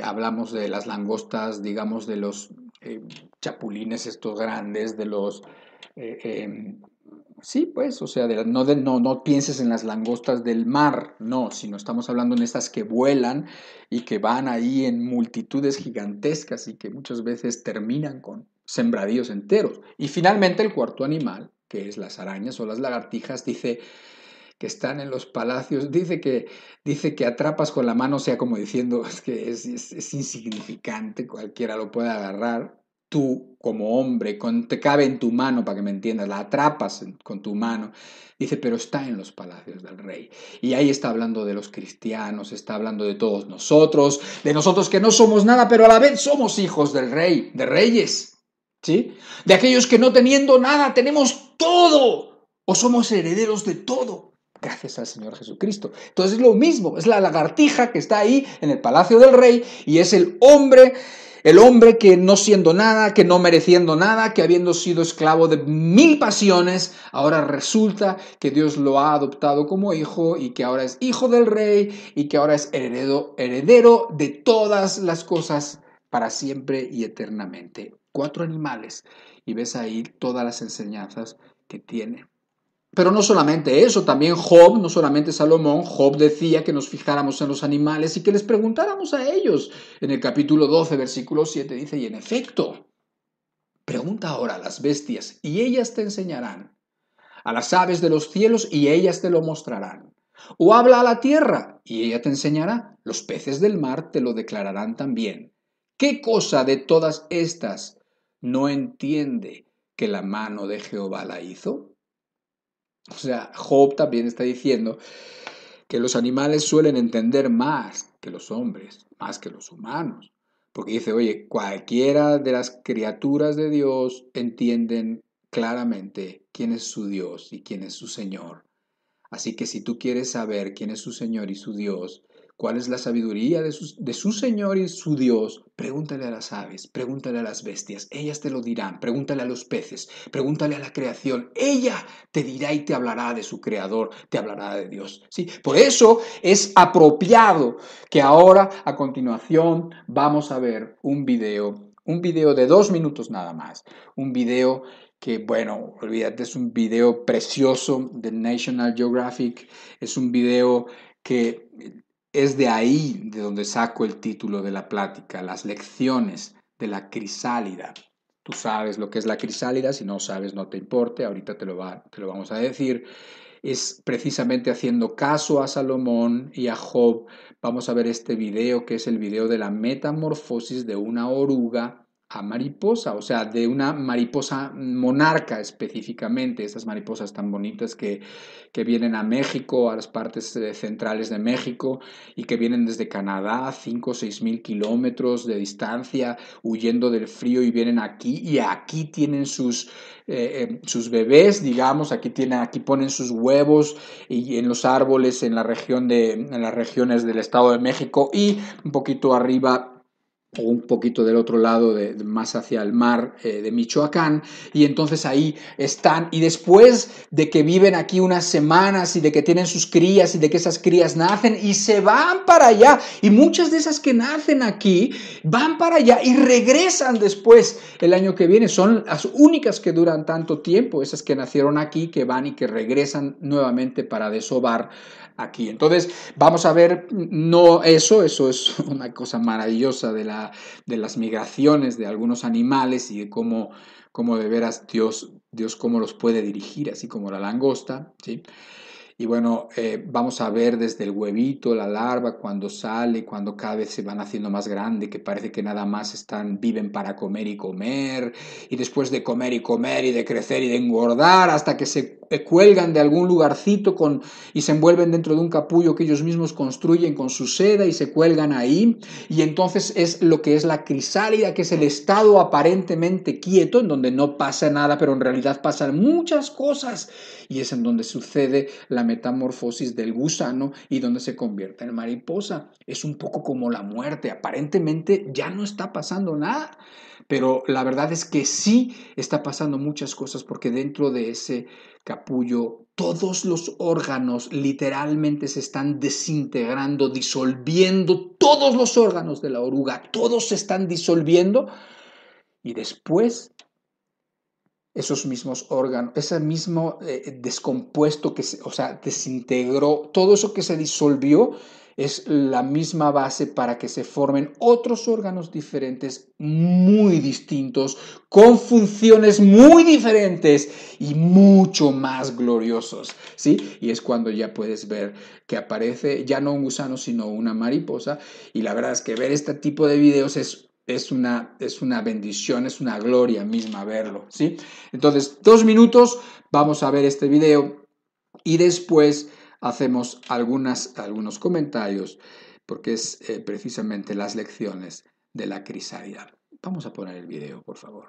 [SPEAKER 1] hablamos de las langostas, digamos, de los chapulines estos grandes, de los... sí, pues, o sea, no pienses en las langostas del mar, no, sino estamos hablando en estas que vuelan y que van ahí en multitudes gigantescas y que muchas veces terminan con sembradíos enteros. Y finalmente el cuarto animal, que es las arañas o las lagartijas, dice que están en los palacios, dice que atrapas con la mano, o sea, como diciendo, es que es insignificante, cualquiera lo puede agarrar. Tú, como hombre, te cabe en tu mano, para que me entiendas, la atrapas con tu mano. Dice, pero está en los palacios del rey. Y ahí está hablando de los cristianos, está hablando de todos nosotros, de nosotros que no somos nada, pero a la vez somos hijos del rey, de reyes, ¿sí? De aquellos que no teniendo nada, tenemos todo, o somos herederos de todo. Gracias al Señor Jesucristo. Entonces es lo mismo, es la lagartija que está ahí en el palacio del rey y es el hombre que no siendo nada, que no mereciendo nada, que habiendo sido esclavo de 1000 pasiones, ahora resulta que Dios lo ha adoptado como hijo y que ahora es hijo del rey y que ahora es heredero de todas las cosas para siempre y eternamente. 4 animales y ves ahí todas las enseñanzas que tiene. Pero no solamente eso, también Job, no solamente Salomón, Job decía que nos fijáramos en los animales y que les preguntáramos a ellos. En el capítulo 12, versículo 7 dice, y en efecto, pregunta ahora a las bestias y ellas te enseñarán, a las aves de los cielos y ellas te lo mostrarán. O habla a la tierra y ella te enseñará, los peces del mar te lo declararán también. ¿Qué cosa de todas estas no entiende que la mano de Jehová la hizo? O sea, Job también está diciendo que los animales suelen entender más que los hombres, más que los humanos. Porque dice, oye, cualquiera de las criaturas de Dios entienden claramente quién es su Dios y quién es su Señor. Así que si tú quieres saber quién es su Señor y su Dios, cuál es la sabiduría de su Señor y su Dios, pregúntale a las aves, pregúntale a las bestias, ellas te lo dirán, pregúntale a los peces, pregúntale a la creación, ella te dirá y te hablará de su Creador, te hablará de Dios. ¿Sí? Por eso es apropiado que ahora, a continuación, vamos a ver un video de 2 minutos nada más, un video que, bueno, olvídate, es un video precioso de National Geographic, es un video que es de ahí de donde saco el título de la plática, las lecciones de la crisálida. Tú sabes lo que es la crisálida, si no sabes no te importe, ahorita te lo vamos a decir. Es precisamente haciendo caso a Salomón y a Job. Vamos a ver este video que es el video de la metamorfosis de una oruga a mariposa, o sea, de una mariposa monarca específicamente, estas mariposas tan bonitas que vienen a México, a las partes centrales de México y que vienen desde Canadá, 5 o 6 mil kilómetros de distancia, huyendo del frío y vienen aquí y aquí tienen sus bebés, digamos, aquí ponen sus huevos y en los árboles en las regiones del Estado de México y un poquito arriba o un poquito del otro lado, más hacia el mar de Michoacán, y entonces ahí están, y después de que viven aquí unas semanas y de que tienen sus crías y de que esas crías nacen y se van para allá, y muchas de esas que nacen aquí van para allá y regresan después el año que viene, son las únicas que duran tanto tiempo, esas que nacieron aquí, que van y que regresan nuevamente para desovar aquí. Entonces vamos a ver, no eso es una cosa maravillosa de las migraciones de algunos animales y de cómo de veras Dios cómo los puede dirigir, así como la langosta, ¿sí? Y bueno, vamos a ver desde el huevito, la larva, cuando sale, cuando cada vez se van haciendo más grande, que parece que nada más viven para comer y después de comer y comer y de crecer y de engordar, hasta que se cuelgan de algún lugarcito y se envuelven dentro de un capullo que ellos mismos construyen con su seda y se cuelgan ahí. Y entonces es lo que es la crisálida, que es el estado aparentemente quieto, en donde no pasa nada, pero en realidad pasan muchas cosas. Y es en donde sucede la metamorfosis del gusano y donde se convierte en mariposa. Es un poco como la muerte. Aparentemente ya no está pasando nada, pero la verdad es que sí está pasando muchas cosas, porque dentro de ese capullo todos los órganos literalmente se están desintegrando, disolviendo, todos los órganos de la oruga, todos se están disolviendo, y después esos mismos órganos, ese mismo descompuesto o sea, desintegró, todo eso que se disolvió es la misma base para que se formen otros órganos diferentes, muy distintos, con funciones muy diferentes y mucho más gloriosos, ¿sí? Y es cuando ya puedes ver que aparece ya no un gusano, sino una mariposa, y la verdad es que ver este tipo de videos es una bendición, es una gloria misma verlo, ¿sí? Entonces, 2 minutos, vamos a ver este video y después hacemos algunos comentarios, porque es precisamente las lecciones de la crisálida. Vamos a poner el video, por favor.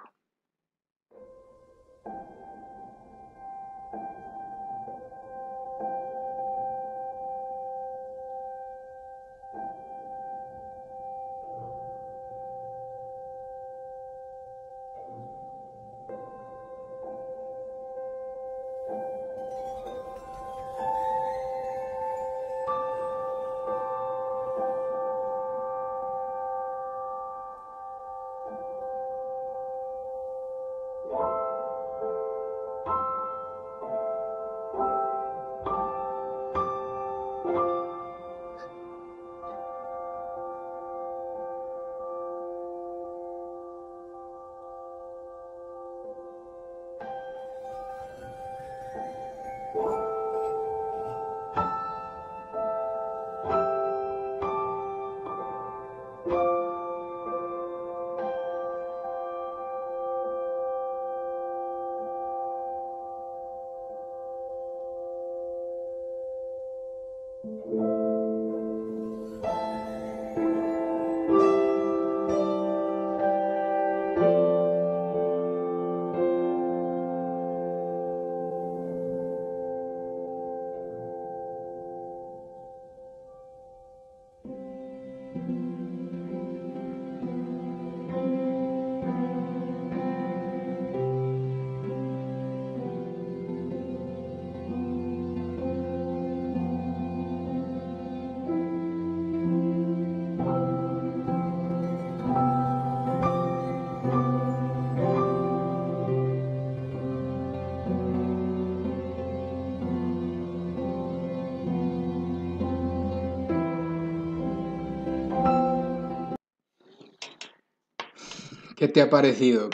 [SPEAKER 1] ¿Qué te ha parecido?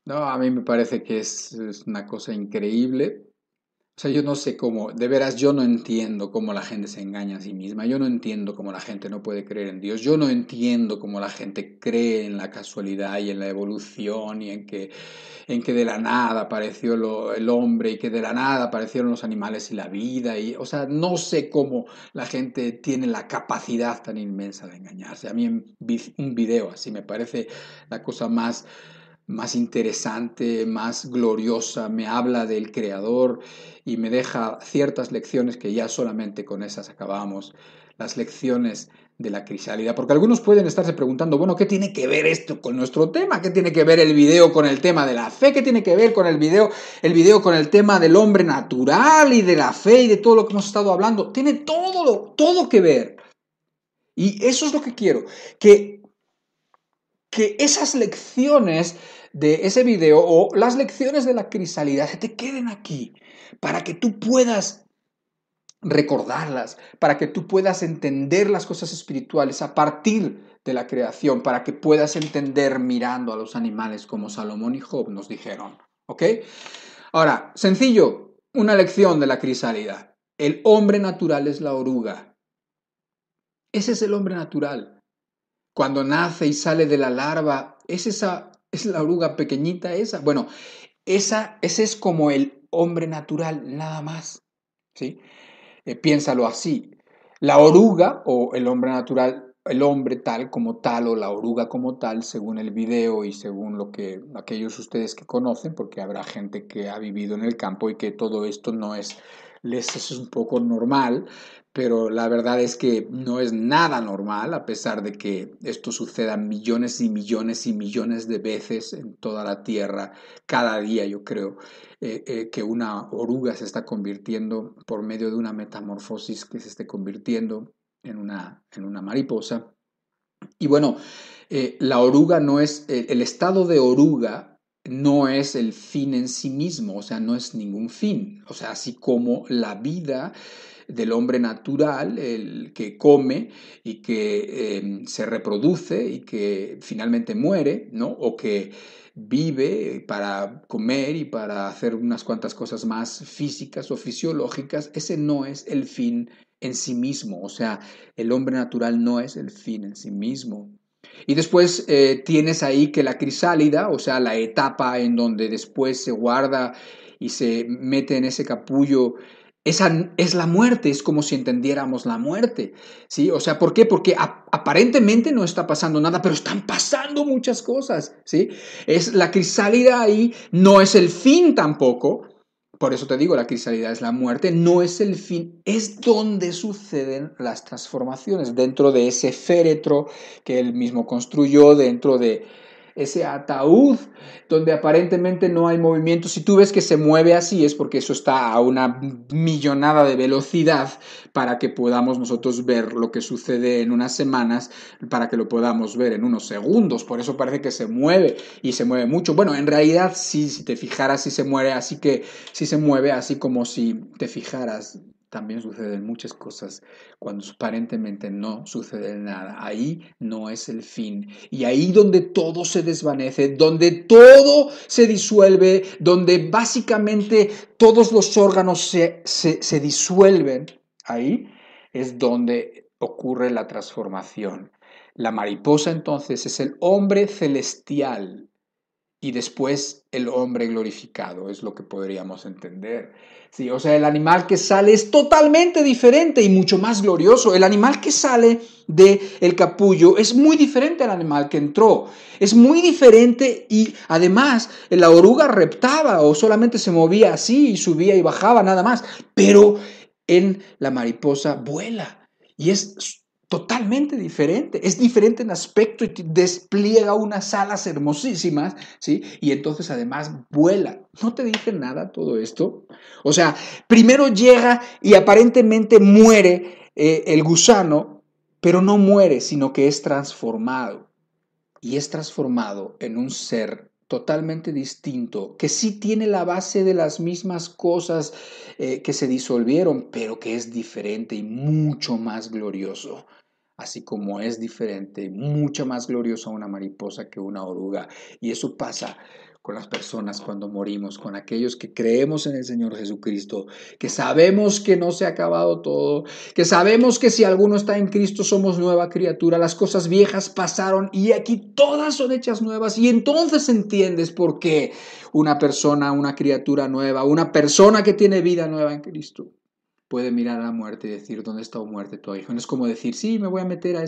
[SPEAKER 1] No, a mí me parece que es una cosa increíble. O sea, yo no sé cómo, de veras, yo no entiendo cómo la gente se engaña a sí misma, yo no entiendo cómo la gente no puede creer en Dios, yo no entiendo cómo la gente cree en la casualidad y en la evolución y en que de la nada apareció el hombre y que de la nada aparecieron los animales y la vida. O sea, no sé cómo la gente tiene la capacidad tan inmensa de engañarse. A mí un video así me parece la cosa más más interesante, más gloriosa, me habla del Creador y me deja ciertas lecciones que ya solamente con esas acabamos, las lecciones de la crisálida, porque algunos pueden estarse preguntando, bueno, ¿qué tiene que ver esto con nuestro tema? ¿Qué tiene que ver el video con el tema de la fe? ¿Qué tiene que ver con el video con el tema del hombre natural y de la fe y de todo lo que hemos estado hablando? Tiene todo que ver. Y eso es lo que quiero, que esas lecciones de ese video o las lecciones de la crisálida se te queden aquí para que tú puedas recordarlas, para que tú puedas entender las cosas espirituales a partir de la creación, para que puedas entender mirando a los animales como Salomón y Job nos dijeron. ¿Ok? Ahora, sencillo, una lección de la crisálida. El hombre natural es la oruga. Ese es el hombre natural. Cuando nace y sale de la larva, es la oruga pequeñita esa. Bueno, ese es como el hombre natural, nada más. ¿Sí? Piénsalo así. La oruga o el hombre natural, el hombre tal como tal o la oruga como tal, según el video y según lo que aquellos ustedes que conocen, porque habrá gente que ha vivido en el campo y que todo esto no es, les es un poco normal, pero la verdad es que no es nada normal, a pesar de que esto suceda millones y millones y millones de veces en toda la Tierra, cada día yo creo. Que una oruga se está convirtiendo por medio de una metamorfosis que se esté convirtiendo en una mariposa. Y bueno, la oruga no es, el estado de oruga no es el fin en sí mismo, o sea, no es ningún fin. O sea, así como la vida del hombre natural, el que come y que se reproduce y que finalmente muere, ¿no? O que vive para comer y para hacer unas cuantas cosas más físicas o fisiológicas, ese no es el fin en sí mismo. O sea, el hombre natural no es el fin en sí mismo. Y después tienes ahí que la crisálida, o sea, la etapa en donde después se guarda y se mete en ese capullo, esa es la muerte, es como si entendiéramos la muerte, ¿sí? O sea, ¿por qué? Porque aparentemente no está pasando nada, pero están pasando muchas cosas, ¿sí? Es la crisálida ahí, no es el fin tampoco. Por eso te digo, la crisálida es la muerte, no es el fin, es donde suceden las transformaciones, dentro de ese féretro que él mismo construyó, dentro de ese ataúd donde aparentemente no hay movimiento. Si tú ves que se mueve así es porque eso está a una millonada de velocidad para que podamos nosotros ver lo que sucede en unas semanas, para que lo podamos ver en unos segundos. Por eso parece que se mueve y se mueve mucho. Bueno, en realidad sí, si te fijaras, sí se mueve, así que sí se mueve así como si te fijaras. También suceden muchas cosas cuando aparentemente no sucede nada. Ahí no es el fin. Y ahí donde todo se desvanece, donde todo se disuelve, donde básicamente todos los órganos se disuelven, ahí es donde ocurre la transformación. La mariposa entonces es el hombre celestial y después el hombre glorificado, es lo que podríamos entender. Sí, o sea, el animal que sale es totalmente diferente y mucho más glorioso. El animal que sale del capullo es muy diferente al animal que entró. Es muy diferente y además la oruga reptaba o solamente se movía así y subía y bajaba nada más. Pero en la mariposa vuela y es totalmente diferente, es diferente en aspecto y despliega unas alas hermosísimas, ¿sí? Y entonces además vuela. ¿No te dice nada todo esto? O sea, primero llega y aparentemente muere el gusano, pero no muere, sino que es transformado. Y es transformado en un ser totalmente distinto, que sí tiene la base de las mismas cosas que se disolvieron, pero que es diferente y mucho más glorioso. Así como es diferente, mucho más gloriosa una mariposa que una oruga. Y eso pasa con las personas cuando morimos, con aquellos que creemos en el Señor Jesucristo, que sabemos que no se ha acabado todo, que sabemos que si alguno está en Cristo somos nueva criatura, las cosas viejas pasaron y aquí todas son hechas nuevas. Y entonces entiendes por qué una persona, una criatura nueva, una persona que tiene vida nueva en Cristo. puede mirar a la muerte y decir, ¿dónde está, oh muerte, tu hijo? No es como decir, sí, me voy a meter a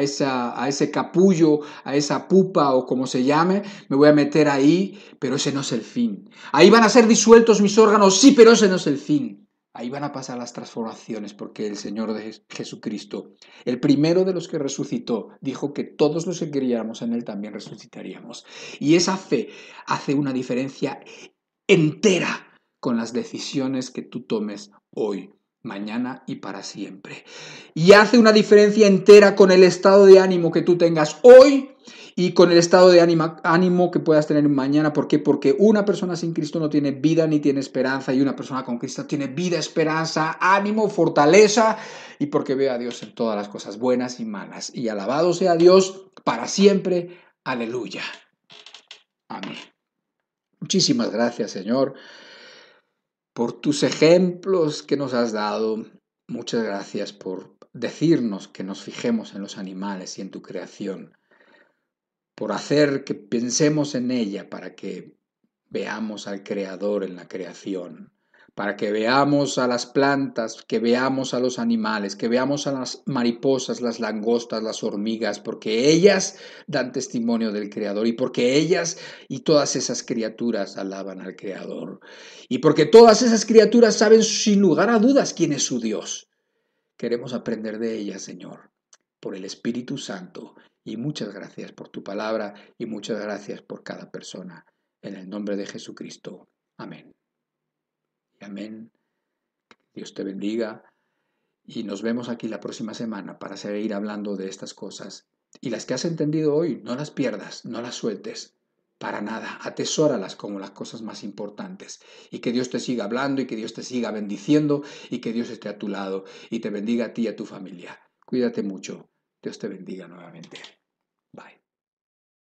[SPEAKER 1] ese capullo, a esa pupa o como se llame, me voy a meter ahí, pero ese no es el fin. Ahí van a ser disueltos mis órganos, sí, pero ese no es el fin. Ahí van a pasar las transformaciones porque el Señor de Jesucristo, el primero de los que resucitó, dijo que todos los que creyéramos en Él también resucitaríamos. Y esa fe hace una diferencia entera con las decisiones que tú tomes hoy, mañana y para siempre. Y hace una diferencia entera con el estado de ánimo que tú tengas hoy y con el estado de ánimo que puedas tener mañana. ¿Por qué? Porque una persona sin Cristo no tiene vida ni tiene esperanza, y una persona con Cristo tiene vida, esperanza, ánimo, fortaleza, y porque ve a Dios en todas las cosas buenas y malas. Y alabado sea Dios para siempre. Aleluya. Amén. Muchísimas gracias, Señor, por tus ejemplos que nos has dado. Muchas gracias por decirnos que nos fijemos en los animales y en tu creación, por hacer que pensemos en ella para que veamos al Creador en la creación, para que veamos a las plantas, que veamos a los animales, que veamos a las mariposas, las langostas, las hormigas, porque ellas dan testimonio del Creador y porque ellas y todas esas criaturas alaban al Creador y porque todas esas criaturas saben sin lugar a dudas quién es su Dios. Queremos aprender de ellas, Señor, por el Espíritu Santo, y muchas gracias por tu palabra y muchas gracias por cada persona. En el nombre de Jesucristo. Amén. Y amén. Dios te bendiga y nos vemos aquí la próxima semana para seguir hablando de estas cosas. Y las que has entendido hoy, no las pierdas, no las sueltes. Para nada, atesóralas como las cosas más importantes. Y que Dios te siga hablando y que Dios te siga bendiciendo y que Dios esté a tu lado y te bendiga a ti y a tu familia. Cuídate mucho. Dios te bendiga nuevamente.